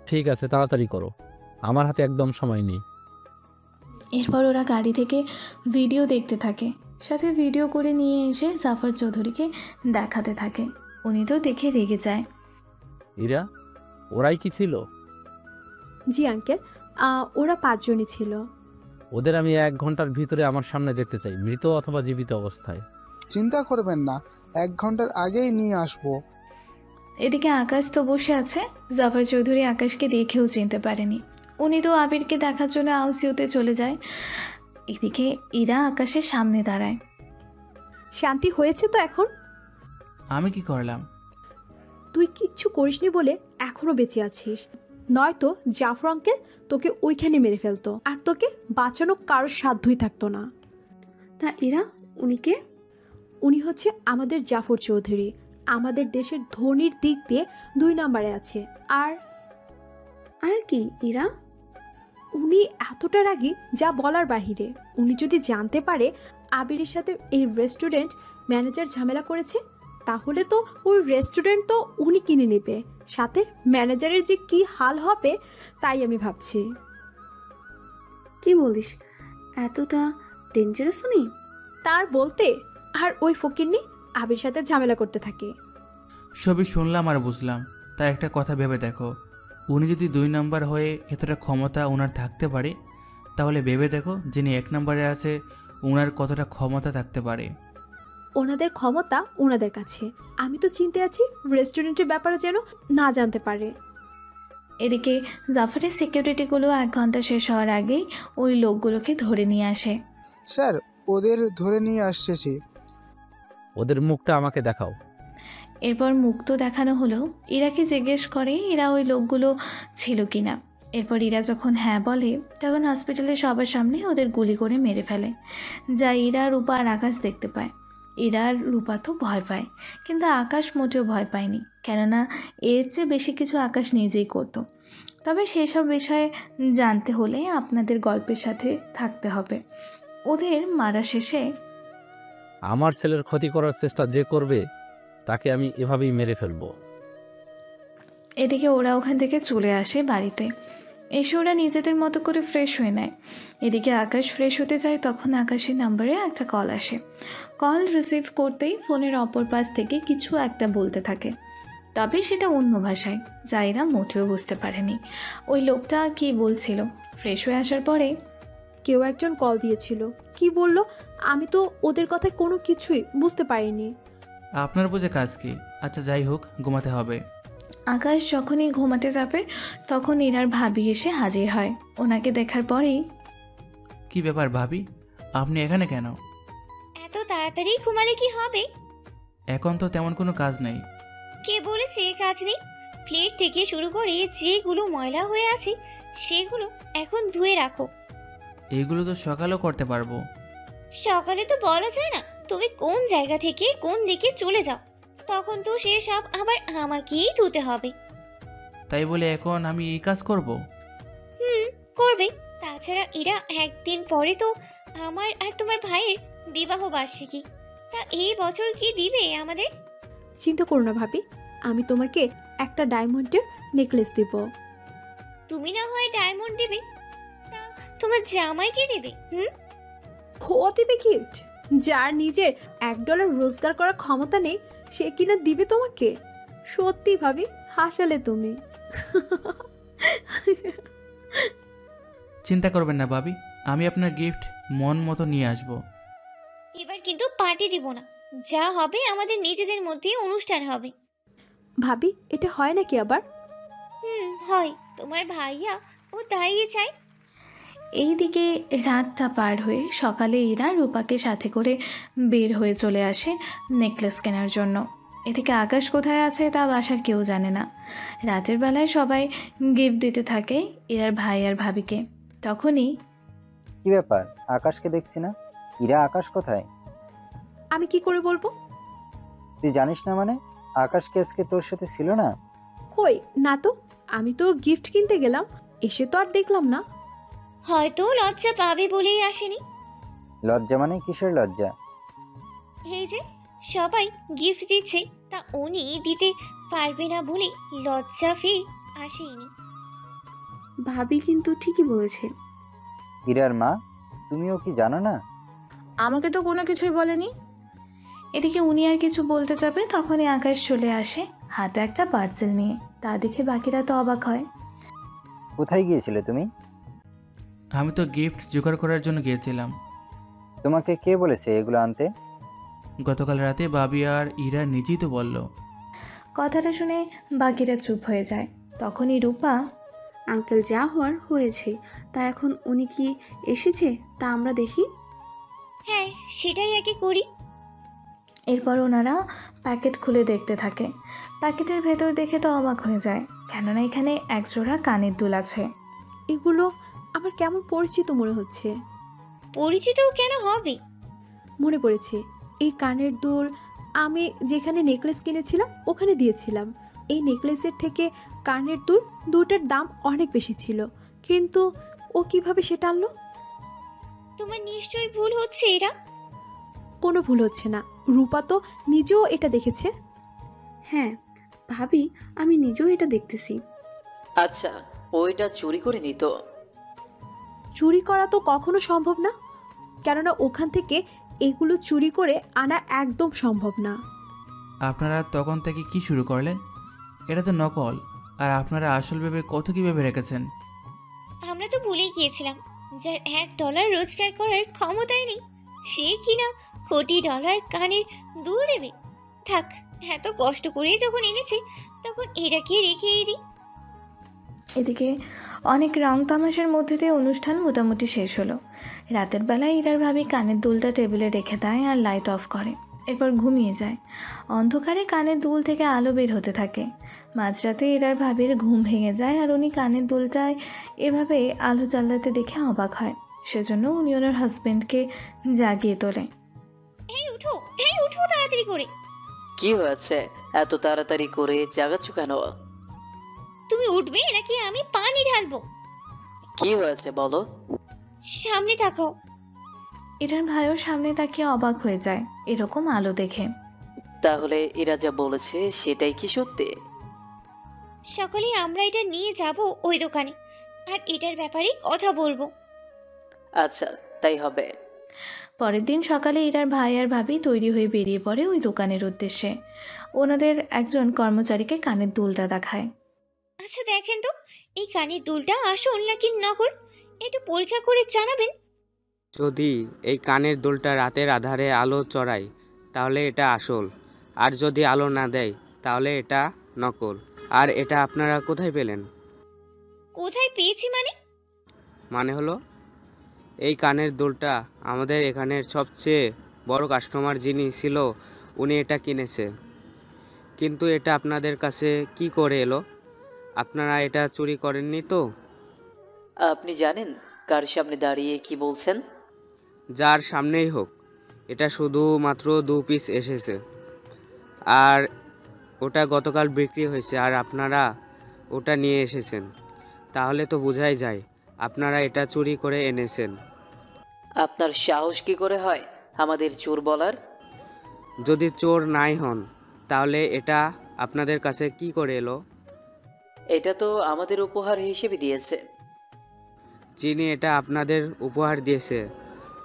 S13: ঠিক আছে, তাড়াতাড়ি করো, আমার হাতে একদম সময় নেই।
S2: এরপর ওরা গাড়ি থেকে ভিডিও দেখতে থাকে, সাথে ভিডিও করে নিয়ে এসে জাফর চৌধুরীকে দেখাতে থাকে। উনি তো দেখে রেগে যায়।
S13: ইরা, ওরাই কি ছিল?
S1: জি আঙ্কেল, ওরা 5 জনই ছিল।
S13: ওদের আমি 1 ঘন্টার ভিতরে আমার সামনে দেখতে চাই, মৃত অথবা জীবিত অবস্থায়।
S18: চিন্তা করবেন না, 1 ঘন্টার আগেই নিয়ে আসবো।
S2: এদিকে আকাশ তো বসে আছে। জাফর চৌধুরী আকাশকে দেখেও চিনতে পারেনি। উনি তো আবিরকে দেখার জন্য আউসিউতে চলে যায়। এদিকে ইরা আকাশের সামনে দাঁড়ায়।
S1: শান্তি হয়েছে তো এখন?
S4: আমি কি করলাম?
S1: তুই কিচ্ছু করিসনি বলে এখনো বেঁচে আছিস, নয়তো জাফর আঙ্কেল তোকে ওইখানে মেরে ফেলতো আর তোকে বাঁচানো কারোর সাধ্যই থাকতো না।
S16: তা এরা উনিকে?
S1: উনি হচ্ছে আমাদের জাফর চৌধুরী, আমাদের দেশের ধনির দিক দিয়ে 2 নম্বরে আছে। আর
S16: আর কি এরা?
S1: উনি এতটা রাগী যা বলার বাহিরে। উনি যদি জানতে পারে আবিরের সাথে এই রেস্টুরেন্ট ম্যানেজার ঝামেলা করেছে, তাহলে তো ওই রেস্টুরেন্ট তো উনি কিনে নেবে, সাথে ম্যানেজারের যে কি হাল হবে তাই আমি ভাবছি।
S16: কি বলিস, এতটা ডেঞ্জারাস উনি?
S1: তার বলতে। আর ওই ফকিরনি আবির সাথে ঝামেলা করতে থাকে।
S4: সবই শুনলাম আর বুঝলাম, তাই একটা কথা ভেবে দেখো, উনি যদি 2 নম্বর হয়ে এতটা ক্ষমতা ওনার থাকতে পারে, তাহলে ভেবে দেখো যিনি 1 নম্বরে আছে ওনার কতটা ক্ষমতা থাকতে পারে।
S1: ওনাদের ক্ষমতা ওনাদের কাছে, আমি তো চিনতে আছি রেস্টুরেন্টের ব্যাপারে যেন না জানতে পারে।
S2: এদিকে জাফরের সিকিউরিটিগুলো 1 ঘন্টা শেষ হওয়ার আগেই ওই লোকগুলোকে ধরে নিয়ে আসে।
S18: স্যার, ওদের ধরে নিয়ে আসছি।
S13: ওদের মুখটা আমাকে দেখাও।
S2: এরপর মুখ তো দেখানো হলো। ইরাকে জিজ্ঞেস করে এরা ওই লোকগুলো ছিল কিনা। এরপর ইরা যখন হ্যাঁ বলে, তখন হসপিটালে সবার সামনে ওদের গুলি করে মেরে ফেলে, যা ইরা, রূপা আর আকাশ দেখতে পায়। ইরা আর রূপা তো ভয় পায়, কিন্তু আকাশ মোটেও ভয় পায়নি, কেননা এর চেয়ে বেশি কিছু আকাশ নিজেই করত। তবে সেসব বিষয়ে জানতে হলে আপনাদের গল্পের সাথে থাকতে হবে। ওদের মারা শেষে
S13: আমার ছেলের ক্ষতি করার চেষ্টা যে করবে তাকে আমি এভাবেই মেরে ফেলবো।
S2: এদিকে ওরা ওখান থেকে চলে আসে বাড়িতে। এসে ওরা নিজেদের মতো করে ফ্রেশ হয়ে নেয়। এদিকে আকাশ ফ্রেশ হতে যায়, তখন আকাশের নাম্বারে একটা কল আসে। কল রিসিভ করতেই ফোনের অপর পাশ থেকে কিছু একটা বলতে থাকে, তবে সেটা অন্য ভাষায়, যা এরা মোটেও বুঝতে পারেনি ওই লোকটা কি বলছিল। ফ্রেশ হয়ে আসার পরে
S1: কেউ একজন কল দিয়েছিল, কি বলল আমি তো ওদের কথায় কোনো কিছুই বুঝতে পারিনি।
S4: আপনার বুঝে কাজ কি? আচ্ছা যাই হোক, ঘুমাতে হবে।
S2: আকাশ যখনই ঘুমাতে যাবে তখন ইরার ভাবি এসে হাজির হয়। ওনাকে দেখার পরেই,
S4: কি ব্যাপার ভাবি, আপনি এখানে কেন?
S5: এত তাড়াতাড়ি ঘুমালে কি হবে?
S4: এখন তো তেমন কোনো কাজ নেই।
S5: কে বলেছে কাজ নেই? প্লেট থেকে শুরু করে যেগুলো ময়লা হয়ে আছে সেগুলো এখন ধুয়ে রাখো।
S4: এইগুলো তো সকালেও করতে পারবো।
S5: সকালে তো বলা যায় না তুমি কোন জায়গা থেকে কোন দিকে চলে যাও, তখন তো সেসব আবার আমাকেই ধুতে হবে।
S4: তাই বলে এখন আমি এই কাজ করব?
S5: করবে। তাছাড়া এরা একদিন পরে তো আমার আর তোমার ভাইয়ের বিবাহ বার্ষিকী, তা এই বছর কি দিবে আমাদের?
S1: চিন্তা করো না ভাবি, আমি তোমাকে একটা ডায়মন্ডের নেকলেস দিব।
S5: তুমি না হয় ডায়মন্ড দেবে, তা তোমার জামাই কি দেবে?
S1: ও দিবে গিফট। যার নিজের $1 রোজগার করার ক্ষমতা নেই সে কিনা দিবে তোমাকে? সত্যি ভাবি, হাসালে তুমি।
S4: চিন্তা করবেন না ভাবি, আমি আপনার গিফট মন মতো নিয়ে আসব।
S5: এবার কিন্তু পার্টি দিব না, যা হবে আমাদের নিজেদের মধ্যে অনুষ্ঠান হবে।
S1: ভাবি, এটা হয় নাকি আবার?
S5: হয়, তোমার ভাইয়া ও তাই চাই।
S2: এইদিকে রাতটা পার হয়ে সকালে ইরা রূপাকে সাথে করে বের হয়ে চলে আসে নেকলেস কেনার জন্য। এদিকে আকাশ কোথায় আছে তা বাসার কেউ জানে না। রাতের বেলায় সবাই গিফট দিতে থাকে ইরার ভাই আর ভাবিকে। তখনই,
S3: কি ব্যাপার, আকাশকে দেখছি না? ইরা, আকাশ কোথায়?
S1: আমি কি করে বলবো?
S3: তুই জানিস না মানে? আকাশ কি আজকে তোর সাথে ছিল না?
S1: কই না তো, আমি তো গিফট কিনতে গেলাম, এসে তো আর দেখলাম না।
S5: হয়তো লজ্জা পাবে বলেই আসেনি।
S3: লজ্জা মানে কিসের লজ্জা?
S5: এই যে সবাই গিফট দিচ্ছে, তা উনি দিতে পারবে না বলে লজ্জা ফিরে আসেনি।
S16: ভাবি কিন্তু ঠিকই বলেছে।
S3: ইরার মা, তুমিও কি জানো না?
S7: আমাকে তো কোনো কিছুই বলেনি।
S2: এদিকে উনি আর কিছু বলতে যাবে তখনই আকাশ চলে আসে হাতে একটা পার্সেল নিয়ে। তা দেখে বাকিরা তো অবাক হয়।
S3: কোথায় গিয়েছিলে তুমি?
S4: আমি তো গিফট জোগাড় করার জন্য গিয়েছিলাম।
S3: তোমাকে কে বলেছে এগুলো আনতে?
S4: গতকাল রাতে বাবি আর ইরা নিজেই তো বলল।
S2: কথাটা শুনে বাকিরা চুপ হয়ে যায়। তখনই রূপা,
S16: আঙ্কেল যা হওয়ার হয়েছে, তা এখন উনি কি এসেছে তা আমরা দেখি।
S5: হ্যাঁ, সেটাই আগে করি।
S2: এরপর ওনারা প্যাকেট খুলে দেখতে থাকে। প্যাকেটের ভেতর দেখে তো অবাক হয়ে যায়, কেননা এখানে একজোড়া কানের দুল আছে।
S1: এগুলো আমার কেমন পরিচিত মনে হচ্ছে।
S5: পরিচিত কেন হবে?
S1: মনে পড়েছে, এই কানের দুল আমি যেখানে নেকলেস কিনেছিলাম ওখানে দিয়েছিলাম। এই নেকলেসের থেকে কানের দুল দুটার দাম অনেক বেশি ছিল, কিন্তু ও কিভাবে সেটা আনলো?
S5: তোমার নিশ্চয়ই ভুল হচ্ছে এরা।
S1: কোনো ভুল হচ্ছে না, রূপা তো নিজেও এটা দেখেছে।
S16: হ্যাঁ ভাবি, আমি নিজেও এটা দেখতেছি।
S6: আচ্ছা, ওইটা চুরি করে নিত?
S1: চুরি করা তো কখনো সম্ভব না, কেননা ওখান থেকে এগুলো চুরি করে আনা একদম সম্ভব না।
S4: আপনারা তখন থেকে কি শুরু করলেন? এটা তো নকল, আর আপনারা আসল ভেবে কত কী ভেবে রেখেছেন।
S5: আমরা তো ভুলেই গিয়েছিলাম, যার $1 রোজগার করার ক্ষমতাই নেই সে কিনা কোটি ডলার কানের দুল দেবে। থাক, এত কষ্ট করে যখন এনেছে তখন এটাকে রেখেই দিই।
S2: এদিকে অনেক রং তামাশার মধ্যে দিয়ে অনুষ্ঠান মোটামুটি শেষ হলো। রাতের বেলায় ইরার ভাবি কানের দুলটা টেবিলে রেখে দেয় আর লাইট অফ করে, এরপর ঘুমিয়ে যায়। অন্ধকারে কানের দুল থেকে আলো বের হতে থাকে। মাঝরাতে ইরার ভাবির ঘুম ভেঙে যায় আর উনি কানের দুলটায় এভাবে আলো জ্বালাতে দেখে অবাক হয়। সেজন্য উনি ওনার হাজবেন্ডকে জাগিয়ে তোলে।
S5: এই উঠো, এই উঠো তাড়াতাড়ি করে।
S6: কি হয়েছে, এত তাড়াতাড়ি করে জাগাচ্ছ কেন?
S5: তুমি উঠবে নাকি আমি পানি ঢালবো?
S6: কি হয়েছে বলো।
S5: সামনে তাকাও।
S2: ইরার ভাইও সামনে তাকিয়ে অবাক হয়ে যায় এরকম আলো দেখে।
S6: তাহলে এরা যা বলেছে সেটাই কি সত্যি?
S5: সকালে আমরা এটা নিয়ে যাব ওই দোকানে, আর এটার ব্যাপারে কথা বলবো।
S6: আচ্ছা, তাই হবে।
S2: পরের দিন সকালে ইরার ভাই আর ভাবি তৈরি হয়ে বেরিয়ে পড়ে ওই দোকানের উদ্দেশ্যে। ওনাদের একজন কর্মচারীকে কানের দুলটা দেখায়।
S5: আচ্ছা দেখেন তো, এই কানের দুলটা আসল নাকি নকল, একটু পরীক্ষা করে জানাবেন।
S19: যদি এই কানের দুলটা রাতের আধারে আলো চড়ায় তাহলে এটা আসল, আর যদি আলো না দেয় তাহলে এটা নকল। আর এটা আপনারা কোথায় পেলেন?
S5: কোথায় পেয়েছি
S19: মানে হলো, এই কানের দুলটা আমাদের এখানের সবচেয়ে বড় কাস্টমার যিনি ছিল উনি এটা কিনেছে, কিন্তু এটা আপনাদের কাছে কি করে এলো? আপনারা এটা চুরি করেননি তো?
S6: আপনি জানেন কার সামনে দাঁড়িয়ে কি বলছেন?
S19: যার সামনেই হোক, এটা শুধুমাত্র 2 পিস এসেছে, আর ওটা গতকাল বিক্রি হয়েছে, আর আপনারা ওটা নিয়ে এসেছেন। তাহলে তো বোঝাই যায় আপনারা এটা চুরি করে এনেছেন।
S6: আপনার সাহস কি করে হয় আমাদের চোর বলার?
S19: যদি চোর নাই হন তাহলে এটা আপনাদের কাছে কি করে এলো?
S6: এটা তো আমাদের উপহার হিসেবে দিয়েছে।
S19: যিনি এটা আপনাদের উপহার দিয়েছে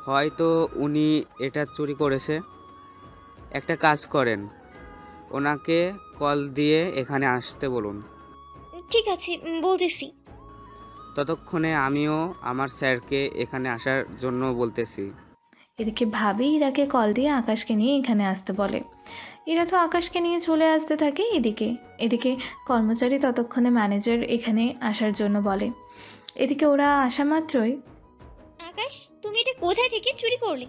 S19: হয়তো উনি এটা চুরি করেছে। একটা কাজ করেন, ওনাকে কল দিয়ে এখানে আসতে বলুন।
S5: ঠিক আছে, বলতেছি।
S19: ততক্ষণে আমিও আমার স্যারকে এখানে আসার জন্য বলতেছি।
S2: এদিকে ভাবি ইরাকে কল দিয়ে আকাশকে নিয়ে এখানে আসতে বলে। ইরা তো আকাশকে নিয়ে চলে আসতে থাকে। এদিকে কর্মচারী ততক্ষণে ম্যানেজার এখানে আসার জন্য বলে। এদিকে ওরা আসা মাত্রই,
S5: আকাশ তুমি এটা কোথায় থেকে চুরি করলে?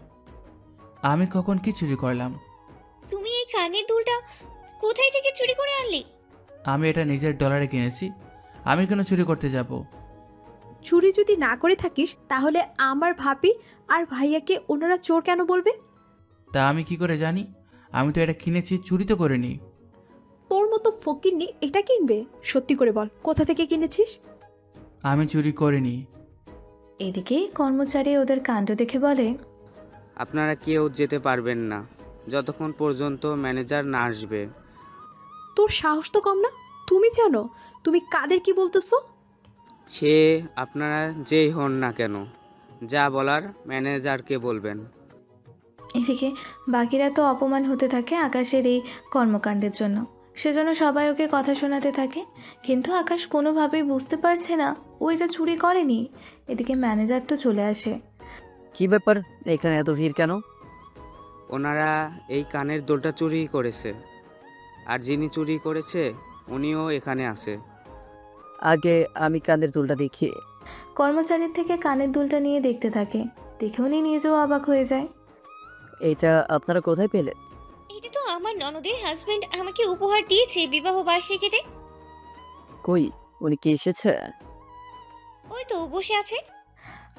S4: আমি কখন কি চুরি করলাম?
S5: তুমি এই কানের দুলটা কোথায় থেকে চুরি করে আনলে?
S4: আমি এটা নিজের ডলারে কিনেছি, আমি কেন চুরি করতে যাব?
S1: চুরি যদি না করে থাকিস তাহলে আমার ভাবি আর ভাইয়াকে ওনারা চোর কেন বলবে?
S4: তা আমি কি করে জানি? আমি তো এটা কিনেছি, চুরি তো করিনি।
S1: তোর মতো ফকিন্নি এটা কিনবে? সত্যি করে বল, কোথা থেকে কিনেছিস?
S4: আমি চুরি করিনি।
S2: এদিকে কর্মচারী ওদের কাণ্ড দেখে বলে,
S19: আপনারা কেউ যেতে পারবেন না যতক্ষণ পর্যন্ত ম্যানেজার না আসবে।
S1: তোর সাহস তো কম না? তুমি জানো তুমি কাদের কি বলতেছো?
S19: সে আপনারা যেই হন না কেন, যা বলার ম্যানেজারকে বলবেন।
S2: এদিকে বাকিরা তো অপমান হতে থাকে আকাশের এই কর্মকাণ্ডের জন্য। সেজন্য সবাই ওকে কথা শোনাতে থাকে, কিন্তু আকাশ কোনোভাবেই বুঝতে পারছে না ও এটা চুরি করেনি। এদিকে ম্যানেজার তো চলে আসে।
S15: কি ব্যাপার, এখানে এত ভিড় কেন?
S19: ওনারা এই কানের দুলটা চুরি করেছে, আর যিনি চুরি করেছে উনিও এখানে আছে।
S15: আগে আমি কানের দুলটা দেখি।
S2: কর্মচারীর থেকে কানের দুলটা নিয়ে দেখতে থাকে। দেখে উনি নিজেও অবাক হয়ে যায়।
S15: এটা আপনারা কোথায় পেলেন?
S5: এটা তো আমার ননদের হাজবেন্ড আমাকে উপহার দিয়েছে বিবাহ বার্ষিকীতে।
S15: কই, উনি কি এসেছে?
S5: ওই তো বসে আছে।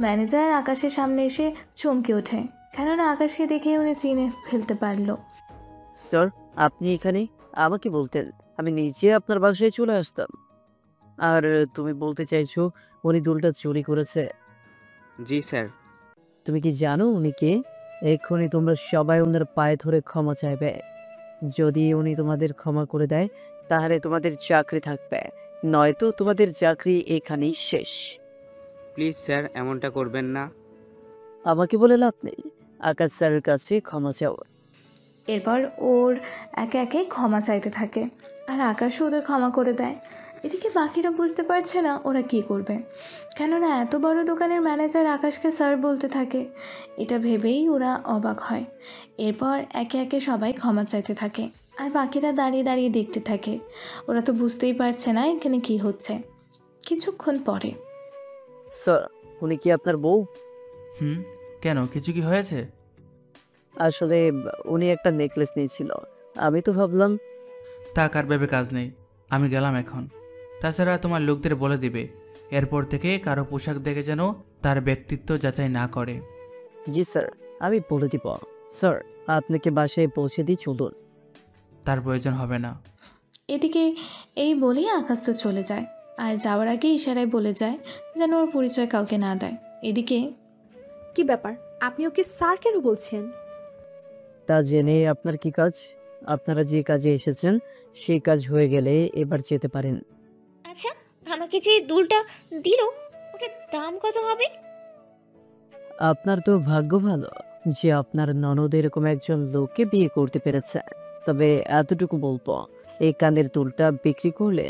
S2: ম্যানেজার আকাশের সামনে এসে চমকে ওঠে, কেননা আকাশকে দেখে উনি চিনে ফেলতে পারলো।
S15: স্যার, আপনি এখানে? আমাকে বলতেন, আমি নিজে আপনার বাসায় চলে আসতাম। আর তুমি বলতে চাইছো উনি দুলটা চুরি করেছে?
S19: জি স্যার।
S15: তুমি কি জানো উনি কে? এক্ষুনি তোমরা সবাই ওনার পায়ে ধরে ক্ষমা চাইবে। যদি উনি তোমাদের ক্ষমা করে দেয় তাহলে তোমাদের চাকরি থাকবে, নয়তো তোমাদের চাকরি এখানেই শেষ।
S19: প্লিজ স্যার, এমনটা করবেন না।
S15: আমাকে বলে লাভ নেই, আকাশ স্যারের কাছে ক্ষমা চাও।
S2: এরপর ওর একে একে ক্ষমা চাইতে থাকে, আর আকাশও ওদের ক্ষমা করে দেয়। এদিকে বাকিরা বুঝতে পারছে না ওরা কি করবে, কেননা এত বড় দোকানের ম্যানেজার আকাশকে স্যার বলতে থাকে। এটা ভেবেই ওরা অবাক হয়। এরপর একে একে সবাই ক্ষমা চাইতে থাকে, আর বাকিরা দাঁড়িয়ে দাঁড়িয়ে দেখতে থাকে। ওরা তো বুঝতেই পারছে না এখানে কি হচ্ছে। কিছুক্ষণ পরে,
S15: স্যার, উনি কি আপনার বউ?
S4: কেন, কিছু কি হয়েছে?
S15: আসলে উনি একটা নেকলেস নিয়েছিল, আমি তো ভাবলাম।
S4: তা কার ভেবে কাজ নেই, আমি গেলাম এখন। তাছাড়া তোমার লোকদের বলে দিবে এরপর থেকে কারো পোশাক দেখে যেন তার ব্যক্তিত্ব যাচাই না করে।
S15: জি স্যার, আমি বলে দিব। স্যার, আপনাকে বাসায় পৌঁছে দিই, চলুন।
S4: তার প্রয়োজন হবে না।
S2: এদিকে এই বলে আকাশ তো চলে যায়, আর যাওয়ার আগে ইশারায় বলে যায় যেন ওর পরিচয় কাউকে না দেয়। এদিকে,
S1: কি ব্যাপার, আপনি ওকে স্যার কেন বলছেন?
S15: তা জেনে আপনার কি কাজ? আপনারা যে কাজে এসেছেন সেই কাজ হয়ে গেলে এবার যেতে পারেন।
S5: আচ্ছা, আমাকে যে দুলটা দিল ওটার দাম কত হবে?
S15: আপনার তো ভাগ্য ভালো যে আপনার ননদ এরকম একজন লোককে বিয়ে করতে পেরেছে। তবে এতটুকু বলবো, এই কানের দুলটা বিক্রি করলে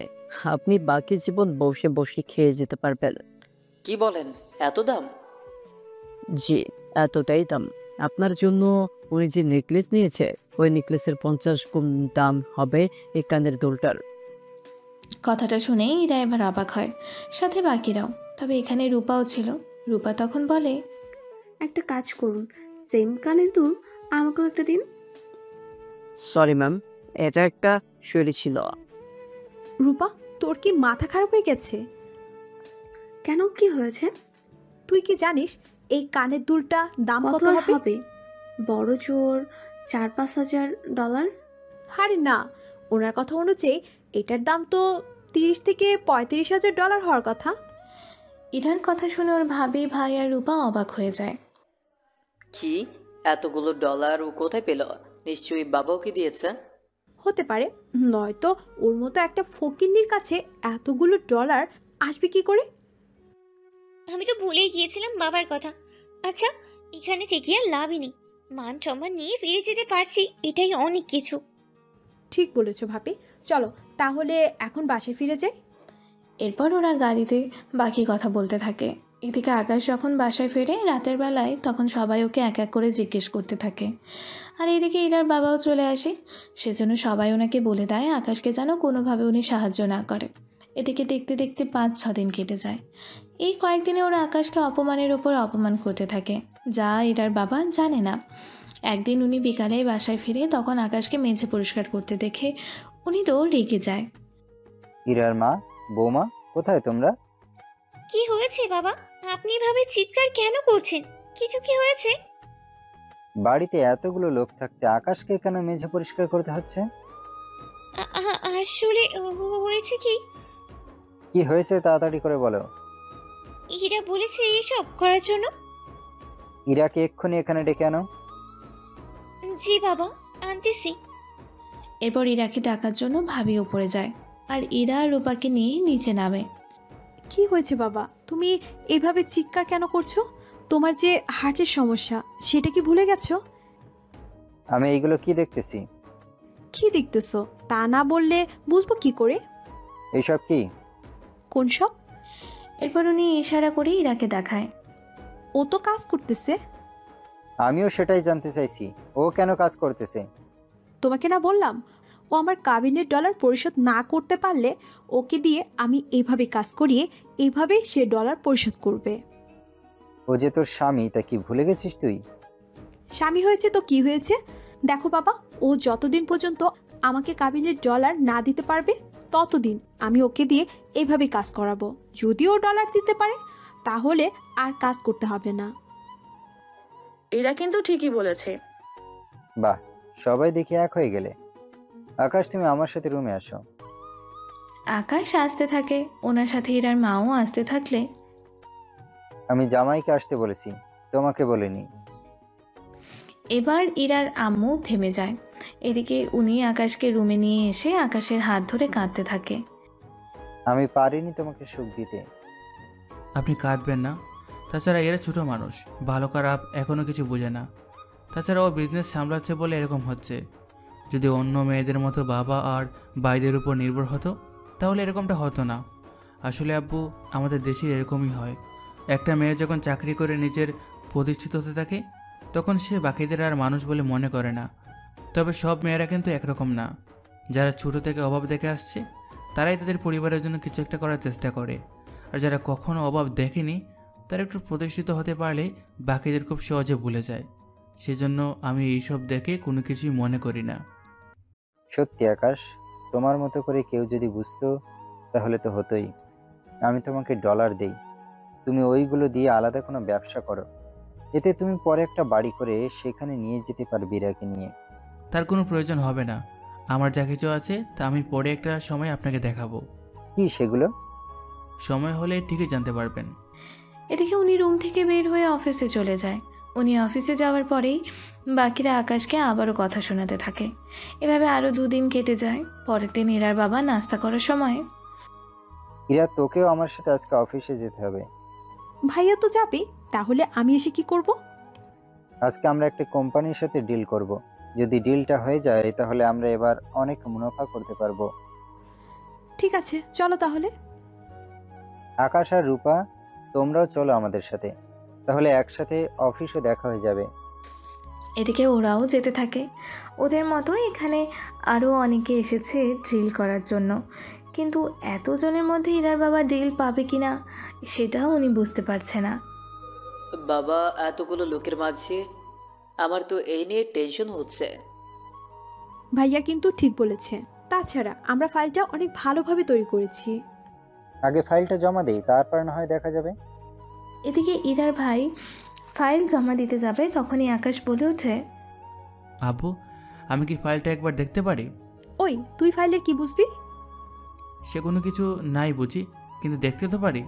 S15: আপনি বাকি জীবন বসে বসে খেয়ে যেতে পারবেন।
S6: কি বলেন, এত দাম?
S15: জি, এতটাই দাম। আপনার জন্য উনি যে নেকলেস নিয়েছে ওই নেকলেসের 50 গুণ দাম হবে এই কানের দুলটার।
S2: কথাটা শুনেই এরা এবার অবাক হয়, সাথে বাকিরাও। তবে এখানে রূপাও ছিল। রূপা তখন বলে,
S16: একটা কাজ করুন, সেম কানের দুল আমাকেও একটা দিন।
S15: সরি ম্যাম, এটা একটা শৈলী ছিল।
S1: রূপা, তোর কি মাথা খারাপ হয়ে গেছে?
S16: কেন, কি হয়েছে?
S1: তুই কি জানিস এই কানের দুলটা দাম কত হবে?
S16: বড় জোর $4-5 হাজার।
S1: আরে না, ওনার কথা অনুযায়ী এটার দাম তো $30,000 থেকে $35,000 হওয়ার কথা।
S2: ইরার কথা শুনে ওর ভাবি, ভাই আর রূপা অবাক হয়ে যায়।
S6: কি, এতগুলো ডলার ও কোথায় পেল? নিশ্চয়ই বাবা ওকে দিয়েছে।
S1: হতে পারে, নয়তো ওর মতো একটা ফকিন্নির কাছে এতগুলো ডলার আসবে কি করে?
S5: আমি তো ভুলেই গিয়েছিলাম বাবার কথা। আচ্ছা, এখানে থেকে আর লাভই নেই, মান সম্মান নিয়ে ফিরে যেতে পারছি, এটাই অনেক কিছু।
S1: ঠিক বলেছো ভাবি, চলো তাহলে এখন বাসায় ফিরে যাই।
S2: এরপর ওরা গাড়িতে বাকি কথা বলতে থাকে। এদিকে আকাশ যখন বাসায় ফেরে রাতের বেলায়, তখন সবাই ওকে এক এক করে জিজ্ঞেস করতে থাকে। আর এদিকে ইরার বাবাও চলে আসে। সেজন্য সবাই ওনাকে বলে দেয় আকাশকে যেন কোনোভাবে উনি সাহায্য না করে। এদিকে দেখতে দেখতে 5-6 দিন কেটে যায়। এই কয়েকদিনে ওরা আকাশকে অপমানের ওপর অপমান করতে থাকে, যা ইরার বাবা জানে না। একদিন উনি বিকালে বাসায় ফিরে তখন আকাশকে মেঝে পরিষ্কার করতে দেখে উনি তো রেগে যায়।
S3: ইরার মা, বৌমা, কোথায় তোমরা?
S5: কি হয়েছে বাবা, আপনি এভাবে চিৎকার কেন করছেন? কিছু কি হয়েছে?
S3: বাড়িতে এতগুলো লোক থাকতে আকাশকে কেন মেঝে পরিষ্কার করতে হচ্ছে?
S5: আসলে হয়েছে কি?
S3: কি হয়েছে তাড়াতাড়ি করে বলো।
S5: ইরা বলেছে এসব করার জন্য।
S3: ইরাকে এক্ষুনি এখানে ডেকে আনো।
S5: জি বাবা, আনতেছি।
S2: এরপর ইরাকে ডাকার জন্য ভাবি উপরে যায়, আর ইরা আর রূপাকে নিয়ে নিচে নামে।
S1: কি হয়েছে বাবা, তুমি এভাবে চিৎকার কেন করছো? তোমার যে হার্টের সমস্যা সেটা কি ভুলে গেছো?
S3: আমি এইগুলো কি দেখতেছি?
S1: কি দেখতেছো তা না বললে বুঝবো কি করে?
S3: এইসব কি?
S1: কোন সব?
S2: এরপর উনি ইশারা করে ইরাকে দেখায়।
S1: ও তো কাজ করতেছে।
S3: আমিও সেটাই জানতে চাইছি, ও কেন কাজ করতেছে?
S1: তোমাকে না বললাম, ও আমার কাবিনের ডলার পরিশোধ না করতে পারলে ওকে দিয়ে আমি এইভাবে কাজ করিয়ে এইভাবে সে ডলার পরিশোধ করবে।
S3: ও যে তোর স্বামী, তা কি ভুলে গেছিস তুই?
S1: স্বামী হয়েছে তো কি হয়েছে? দেখো বাবা, ও যতদিন পর্যন্ত আমাকে কাবিনের ডলার না দিতে পারবে ততদিন আমি ওকে দিয়ে এইভাবে কাজ করাবো। যদি ও ডলার দিতে পারে তাহলে আর কাজ করতে হবে না।
S7: এরা কিন্তু ঠিকই বলেছে।
S3: বাহ, সবাই দেখি এক হয়ে গেলে। আকাশ, তুমি আমার সাথে রুমে আসো।
S2: আকাশ আসতে থাকে, ওনার সাথে ইরার মাও আসতে থাকলে
S3: আমি জামাইকে আসতে বলেছি, তোমাকে বলিনি।
S2: এবার ইরার আম্মু থেমে যায়। এদিকে উনি আকাশকে রুমে নিয়ে এসে আকাশের হাত ধরে কাঁদতে থাকে।
S3: আমি পারিনি তোমাকে সুখ দিতে।
S4: আপনি কাঁদবেন না। তাছাড়া এরা ছোটো মানুষ, ভালো খারাপ এখনও কিছু বোঝে না। তাছাড়া ও বিজনেস সামলাচ্ছে বলে এরকম হচ্ছে। যদি অন্য মেয়েদের মতো বাবা আর ভাইদের উপর নির্ভর হতো তাহলে এরকমটা হতো না। আসলে আব্বু, আমাদের দেশের এরকমই হয়। একটা মেয়ে যখন চাকরি করে নিজের প্রতিষ্ঠিত হতে থাকে তখন সে বাকিদের আর মানুষ বলে মনে করে না। তবে সব মেয়েরা কিন্তু একরকম না। যারা ছোটো থেকে অভাব দেখে আসছে তারাই তাদের পরিবারের জন্য কিছু একটা করার চেষ্টা করে, আর যারা কখনো অভাব দেখেনি তারা একটু প্রতিষ্ঠিত হতে পারলে বাকিদের খুব সহজে ভুলে যায়। সেজন্য আমি এইসব দেখে কোনো কিছুই মনে করি না।
S3: সত্যি আকাশ, তোমার মতো করে কেউ যদি বুঝতো তাহলে তো হতোই। আমি তোমাকে ডলার দেই, তুমি ওইগুলো দিয়ে আলাদা কোনো ব্যবসা করো। এতে তুমি পরে একটা বাড়ি করে সেখানে নিয়ে যেতে পারবে ইরাকে নিয়ে।
S4: তার কোনো প্রয়োজন হবে না। আমার যা কিছু আছে তা আমি পরে একটা সময় আপনাকে দেখাবো।
S3: কি সেগুলো?
S4: সময় হলে ঠিকই জানতে পারবেন।
S2: এদিকে উনি রুম থেকে বের হয়ে অফিসে চলে যায়। উনি অফিসে যাওয়ার পরেই বাকিরা আকাশকে আবারও কথা শোনাতে থাকে। এভাবে আরও 2 দিন কেটে যায়। পরের দিন ইরার বাবা নাস্তা করার সময়,
S3: ইরা, তোকেও আমার সাথে আজকে অফিসে যেতে হবে।
S1: ভাইয়া তো যাবে, তাহলে আমি এসে কি করব?
S3: আজকে আমরা একটা কোম্পানির সাথে ডিল করব। যদি ডিলটা হয়ে যায় তাহলে আমরা এবার অনেক মুনাফা করতে পারবো।
S1: ঠিক আছে, চলো তাহলে।
S3: আকাশ আর রূপা, তোমরাও চলো আমাদের সাথে, তাহলে একসাথে অফিসে দেখা হয়ে যাবে।
S2: এদিকে ওরাও যেতে থাকে। ওদের মতো এখানে আরও অনেকে এসেছে ড্রিল করার জন্য, কিন্তু এতজনের মধ্যে ইরার বাবা ডিল পাবে কিনা সেটাও উনি বুঝতে পারছে না।
S6: বাবা, এতগুলো লোকের মাঝে আমার তো এই নিয়ে টেনশন হচ্ছে।
S1: ভাইয়া কিন্তু ঠিক বলেছে। তাছাড়া আমরা ফাইলটা অনেক ভালোভাবে তৈরি করেছি।
S3: আগে ফাইলটা জমা দেই, তারপর না হয় দেখা যাবে।
S2: এদিকে ইরার ভাই ফাইল জমা দিতে যাবে, তখনই আকাশ বলে ওঠে,
S4: আব্বু, আমি কি ফাইলটা একবার দেখতে পারি?
S1: ওই, তুই ফাইলের কি বুঝবি?
S4: সে কোনো কিছু নাই বুঝি, কিন্তু দেখতে তো পারি।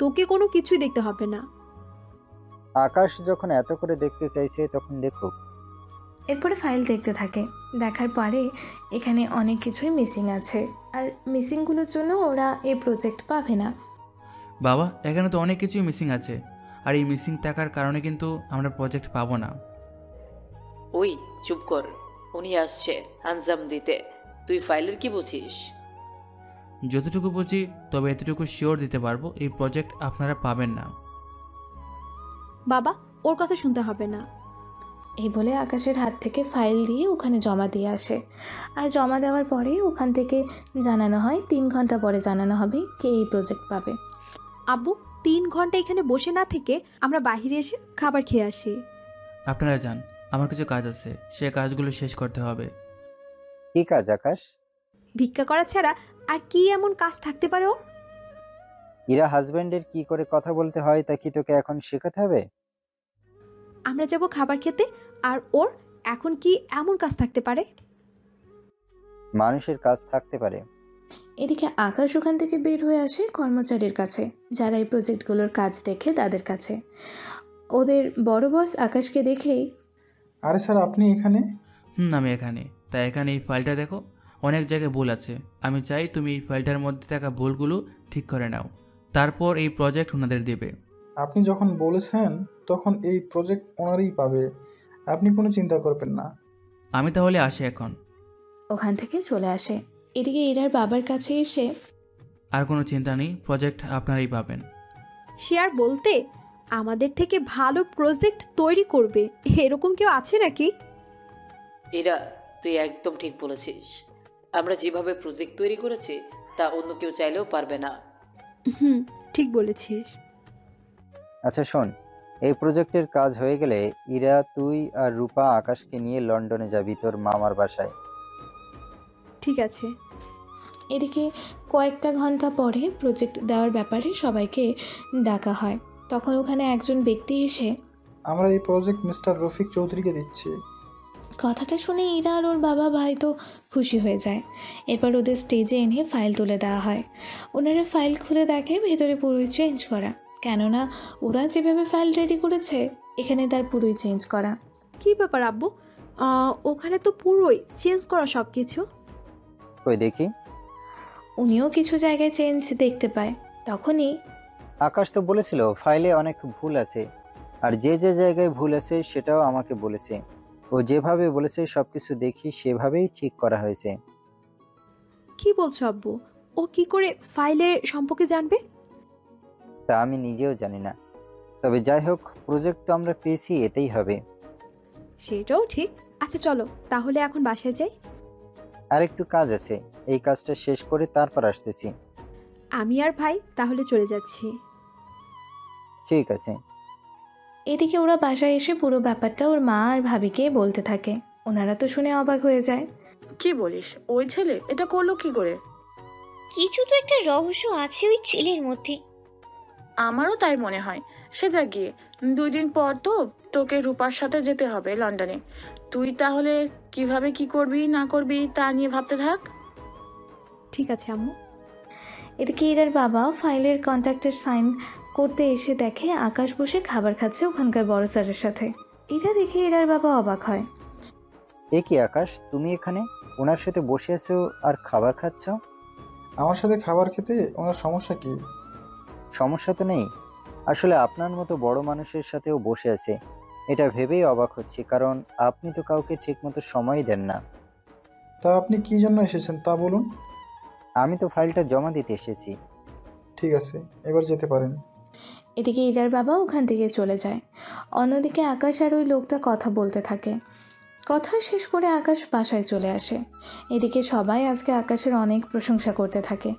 S1: তোকে কোনো কিছুই দেখতে হবে না।
S3: আকাশ যখন এত করে দেখতে চাইছে তখন দেখুক।
S2: এরপরে ফাইল দেখতে থাকে। দেখার পরে এখানে অনেক কিছুই মিসিং আছে, আর মিসিংগুলোর জন্য ওরা এই প্রজেক্ট পাবে না।
S4: বাবা, এখানে তো অনেক কিছুই মিসিং আছে, আর এই মিসিং থাকার কারণে কিন্তু আমরা প্রজেক্ট পাবো না।
S6: ওই চুপ কর, উনি আসছে আঞ্জাম দিতে। তুই ফাইলের কি বুঝিস?
S4: যতটুকু বুঝি, তবে এতটুকু শিওর দিতে পারবো এই প্রজেক্ট আপনারা পাবেন না।
S1: বাবা, ওর কথা শুনতে হবে না।
S2: এই বলে আকাশের হাত থেকে ফাইল দিয়ে ওখানে জমা দিয়ে আসে। আর জমা দেওয়ার পরে ওখান থেকে জানানো হয় 3 ঘন্টা পরে জানানো হবে কে এই প্রজেক্ট পাবে।
S1: আব্বু, 3 ঘন্টা এখানে বসে না থেকে আমরা বাইরে এসে খাবার খেয়ে আসি।
S4: আপনারা যান, আমার কিছু কাজ আছে, সে কাজগুলো শেষ করতে হবে।
S3: কি কাজ আকাশ?
S1: ভিক্ষা করা ছাড়া আর কি এমন কাজ থাকতে পারে ওর?
S3: ইরা হাজবেন্ডের কি করে কথা বলতে হয় তা কি তোকে এখন শেখাতে হবে?
S1: আমরা যাব খাবার খেতে, আর ওর এখন কি এমন কাজ থাকতে পারে?
S3: মানুষের কাজ থাকতে পারে।
S2: এদিকে আকাশ ওখান থেকে বের হয়ে আসে কর্মচারীর কাছে, যারা এই প্রজেক্টগুলোর কাজ দেখে তাদের কাছে। ওদের বড় বস আকাশকে দেখেই,
S20: আরে স্যার, আপনি এখানে?
S4: আমি এখানে। তাই এখানে এই ফাইলটা দেখো, অনেক জায়গায় ভুল আছে। আমি চাই তুমি এই ফাইলটার মধ্যে থাকা ভুলগুলো ঠিক করে নাও, তারপর এই প্রজেক্ট ওনাদের দেবে।
S20: আপনি যখন বলেছেন তখন এই প্রজেক্ট ওনারই পাবে, আপনি কোনো চিন্তা করবেন না।
S4: আমি তাহলে আসি এখন।
S2: ওখান থেকে চলে আসে। এদিকে ইরার বাবার কাছে এসে,
S4: আর কোনো চিন্তা নেই, প্রজেক্ট আপনারাই পাবেন।
S1: সে আর বলতে, আমাদের থেকে ভালো প্রজেক্ট তৈরি করবে, এরকম কেউ আছে নাকি?
S6: এরা, তুই একদম ঠিক বলেছিস। আমরা যেভাবে প্রজেক্ট তৈরি করেছি তা অন্য কেউ চাইলেও পারবে না।
S1: হুম, ঠিক বলেছিস।
S3: আচ্ছা শোন, এই প্রজেক্টের কাজ হয়ে গেলে ইরা, তুই আর রূপা আকাশকে নিয়ে লন্ডনে যাবি তোর মামার বাসায়।
S1: ঠিক আছে।
S2: এদিকে কয়েকটা ঘন্টা পরে প্রজেক্ট দেওয়ার ব্যাপারে সবাইকে ডাকা হয়। তখন ওখানে একজন ব্যক্তি এসে,
S20: আমরা এই প্রজেক্ট মিস্টার রফিক চৌধুরীকে দিচ্ছি।
S2: কথাটা শুনে ইরা আর ওর বাবা ভাই তো খুশি হয়ে যায়। এরপর ওদের স্টেজে এনে ফাইল তুলে দেওয়া হয়। ওনারা ফাইল খুলে দেখে ভেতরে পুরোই চেঞ্জ করা, কেননা ওরা যেভাবে ফাইল রেডি করেছে এখানে তার পুরোই চেঞ্জ করা।
S1: কি ব্যাপার আব্বু, ওখানে তো পুরোই চেঞ্জ করা সব কিছু।
S3: কই দেখি।
S2: উনিও কিছু জায়গায় চেঞ্জ দেখতে পায়। তখনই
S3: আকাশ তো বলেছিল ফাইলে অনেক ভুল আছে, আর যে যে জায়গায় ভুল আছে সেটাও আমাকে বলেছে। ও যেভাবে বলেছে সবকিছু দেখি সেভাবেই ঠিক করা হয়েছে।
S1: কি বলছো আব্বু, ও কি করে ফাইলের সম্পর্কে জানবে?
S3: তা আমি নিজেও জানি না, তবে যাই হোক প্রজেক্ট তো আমরা পেয়েছি, এতেই হবে।
S1: সেটাও ঠিক। আচ্ছা চলো তাহলে এখন বাসায় যাই।
S3: আর একটু কাজ আছে, এই কাজটা শেষ করে তারপর আসতেছি।
S1: আমি আর ভাই তাহলে চলে যাচ্ছি।
S3: ঠিক আছে।
S2: এদিকে ওরা বাসায় এসে পুরো ব্যাপারটা ওর মা আর ভাবিকে বলতে থাকে। ওনারা তো শুনে অবাক হয়ে যায়।
S7: কি বলিস? ওই ছেলে এটা করলো কি করে?
S5: কিছু তো একটা রহস্য আছে ওই ছেলের মধ্যে।
S7: আমারও তাই মনে হয়। সে যা গিয়ে, 2 দিন পর তো তোকে রূপার সাথে যেতে হবে লন্ডনে। তুই তাহলে কিভাবে কি করবি না করবি তা নিয়ে ভাবতে থাক।
S1: ঠিক আছে আম্মু।
S2: এদিকে ইরার বাবা ফাইলের কন্ট্রাক্টের সাইন করতে এসে দেখে আকাশ বসে খাবার খাচ্ছে ওখানকার বড় স্যারের সাথে। এটা দেখে ইরার বাবা অবাক হয়।
S3: এ কি আকাশ, তুমি এখানে ওনার সাথে বসে আছো আর খাবার খাচ্ছ?
S20: আমার সাথে খাবার খেতে ওনার সমস্যা কি?
S3: সমস্যা তো নেই, আসলে আপনার মতো বড় মানুষের সাথেও বসে আছে, এটা ভেবেই অবাক হচ্ছি, কারণ আপনি তো কাউকে ঠিকমতো সময় দেন না।
S20: তা আপনি কি জন্য এসেছেন তা বলুন।
S3: আমি তো ফাইলটা জমা দিতে এসেছি।
S20: ঠিক আছে, এবার যেতে পারেন।
S2: এদিকে ইরার বাবা ওখান থেকে চলে যায়। অন্যদিকে আকাশ আর ওই লোকটা কথা বলতে থাকে। কথা শেষ করে আকাশ বাসায় চলে আসে। এদিকে সবাই আজকে আকাশের অনেক প্রশংসা করতে থাকে।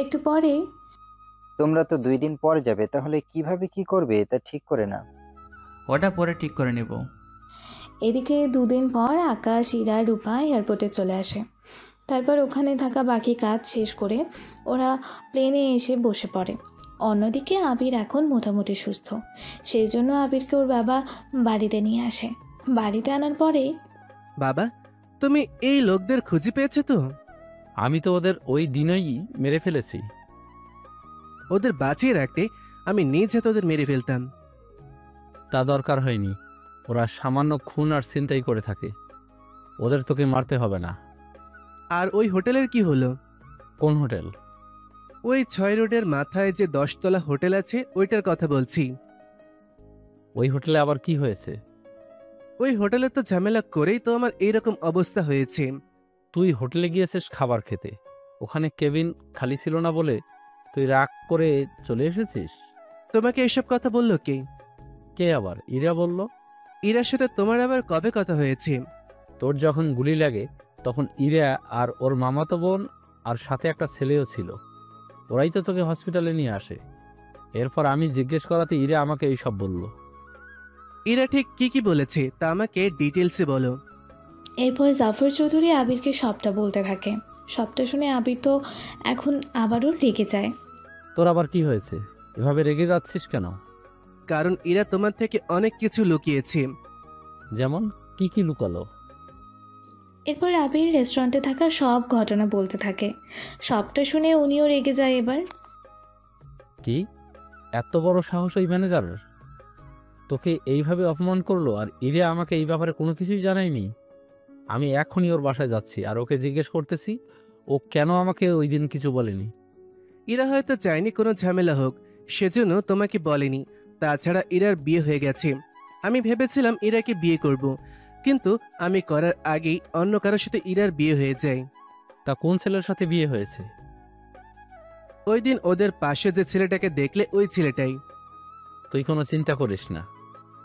S2: একটু পরেই,
S3: তোমরা তো 2 দিন পর যাবে, তাহলে কিভাবে কি করবে তা ঠিক করে না।
S4: ওটা পরে ঠিক করে নেব।
S2: এদিকে 2 দিন পর আকাশ, ইরা, রূপা এয়ারপোর্টে চলে আসে। তারপর ওখানে থাকা বাকি কাজ শেষ করে ওরা প্লেনে এসে বসে পড়ে। অন্যদিকে আবির এখন মোটামুটি সুস্থ, সেই জন্য আবিরকে ওর বাবা বাড়িতে নিয়ে আসে। বাড়িতে আনার পরে,
S10: বাবা তুমি এই লোকদের খুঁজে পেয়েছো তো?
S13: আমি তো ওদের ওই দিনই মেরে ফেলেছি।
S10: ওদের বাঁচিয়ে রাখতে আমি নিজ হাতে ওদের মেরে ফেলতাম।
S13: তা দরকার হয়নি, ওরা সামান্য খুন আর ছিনতাই করে থাকে, ওদের তোকে মারতে হবে না।
S10: আর ওই হোটেলের কি হলো?
S13: কোন হোটেল?
S10: ওই 6 রোডের মাথায় যে 10 তলা হোটেল আছে ওইটার কথা বলছি।
S13: ওই হোটেলে আবার কি হয়েছে?
S10: ওই হোটেলে তো ঝামেলা করেই তো আমার এইরকম অবস্থা হয়েছে।
S13: তুই হোটেলে গিয়েছিস খাবার খেতে, ওখানে কেবিন খালি ছিল না বলে তুই রাগ করে চলে এসেছিস?
S10: তোমাকে এসব কথা বললো কে?
S13: কে আবার? ইরা বলল।
S10: ইরার সাথে তোমার আবার কবে কথা হয়েছে?
S13: তোর যখন গুলি লাগে তখন ইরা আর ওর মামাতো বোন আর সাথে একটা ছেলেও ছিল, ওরাই তো তোকে হসপিটালে নিয়ে আসে। এরপর আমি জিজ্ঞেস করাতে ইরা আমাকে এইসব বলল।
S10: ইরা ঠিক কি কি বলেছে তা আমাকে ডিটেলসে বলো।
S2: এরপর জাফর চৌধুরী আবিরকে সবটা বলতে থাকে। সবটা শুনে আবির তো এখন আবারও রেগে যায়।
S13: তোর আবার কি হয়েছে, এভাবে রেগে যাচ্ছিস কেন?
S10: কারণ ইরা তোমার থেকে অনেক কিছু লুকিয়েছে।
S13: যেমন কি কি লুকালো?
S2: এরপর আবির রেস্টুরেন্টে থাকা সব ঘটনা বলতে থাকে। সবটা শুনে উনিও রেগে যায় এবার।
S13: কি এত বড় সাহস ওই ম্যানেজারের? তোকে এইভাবে অপমান করলো আর ইরা আমাকে এই ব্যাপারে কোনো কিছুই জানায়নি। আমি এখনই ওর বাসায় যাচ্ছি আর ওকে জিজ্ঞেস করতেছি ও কেন আমাকে ওই দিন কিছু বলেনি।
S10: ইরা হয়তো চায়নি কোনো ঝামেলা হোক, সেজন্য তোমাকে বলেনি। তাছাড়া ইরার বিয়ে হয়ে গেছে। আমি ভেবেছিলাম ইরাকে বিয়ে করব, কিন্তু আমি করার আগেই অন্য কারোর সাথে ইরার বিয়ে হয়ে যায়।
S13: তা কোন ছেলের সাথে বিয়ে হয়েছে?
S10: ওই দিন ওদের পাশে যে ছেলেটাকে দেখলে ওই ছেলেটাই।
S13: তুই কোনো চিন্তা করিস না,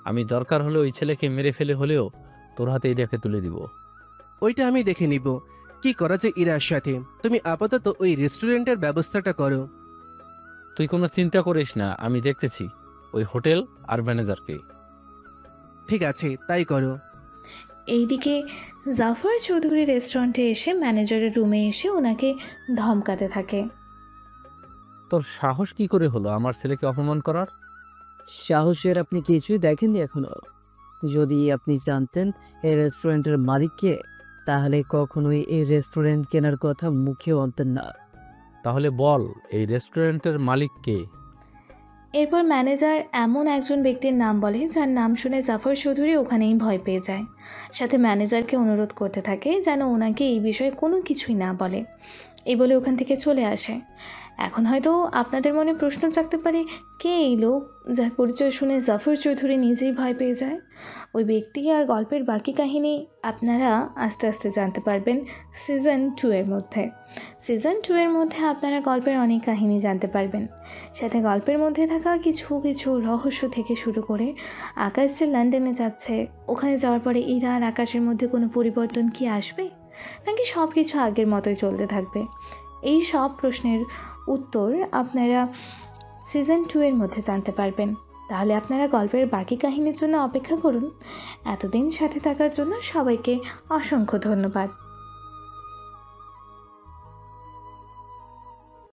S13: আমি দরকার হলে ওই ছেলেকে মেরে ফেলে হলেও তোর হাতে ইরাকে তুলে দিব।
S10: ওইটা আমি দেখে নিব কি করা যায় ইরার সাথে। তুমি আপাতত ওই রেস্টুরেন্টের ব্যবস্থাটা করো।
S13: তুই কোনো চিন্তা করিস না, আমি দেখতেছি ওই হোটেল আর ম্যানেজারকে।
S10: ঠিক আছে, তাই করো।
S2: এইদিকে জাফর চৌধুরী রেস্টুরেন্টে এসে ম্যানেজারের রুমে এসে ওনাকে ধমকাতে থাকে।
S13: তোর সাহস কি করে হলো আমার ছেলেকে অপমান করার?
S15: সাহসের আপনি কিছুই দেখেননি এখনো। যদি আপনি জানতেন এই রেস্টুরেন্টের মালিককে, তাহলে কখনোই এই রেস্টুরেন্ট কেনার কথা মুখেও আনতেন না।
S13: তাহলে বল এই রেস্টুরেন্টের মালিক কে?
S2: এরপর ম্যানেজার এমন একজন ব্যক্তির নাম বলে যার নাম শুনে জাফর চৌধুরী ওখানেই ভয় পেয়ে যায়। সাথে ম্যানেজারকে অনুরোধ করতে থাকে যেন ওনাকে এই বিষয়ে কোনো কিছুই না বলে। এই বলে ওখান থেকে চলে আসে। এখন হয়তো আপনাদের মনে প্রশ্ন জাগতে পারে, কে এই লোক যার পরিচয় শুনে জাফর চৌধুরী নিজেই ভয় পেয়ে যায়? ওই ব্যক্তি আর গল্পের বাকি কাহিনী আপনারা আস্তে আস্তে জানতে পারবেন সিজন 2 এর মধ্যে। সিজন 2 এর মধ্যে আপনারা গল্পের অনেক কাহিনী জানতে পারবেন। সাথে গল্পের মধ্যে থাকা কিছু কিছু রহস্য থেকে শুরু করে আকাশ যে লন্ডনে যাচ্ছে, ওখানে যাওয়ার পরে ইরা আর আকাশের মধ্যে কোনো পরিবর্তন কি আসবে, নাকি সব কিছু আগের মতোই চলতে থাকবে? এই সব প্রশ্নের উত্তর আপনারা সিজন 2 এর মধ্যে জানতে পারবেন। তাহলে আপনারা গল্পের বাকি কাহিনীর জন্য অপেক্ষা করুন। এতদিন সাথে থাকার জন্য সবাইকে অসংখ্য ধন্যবাদ।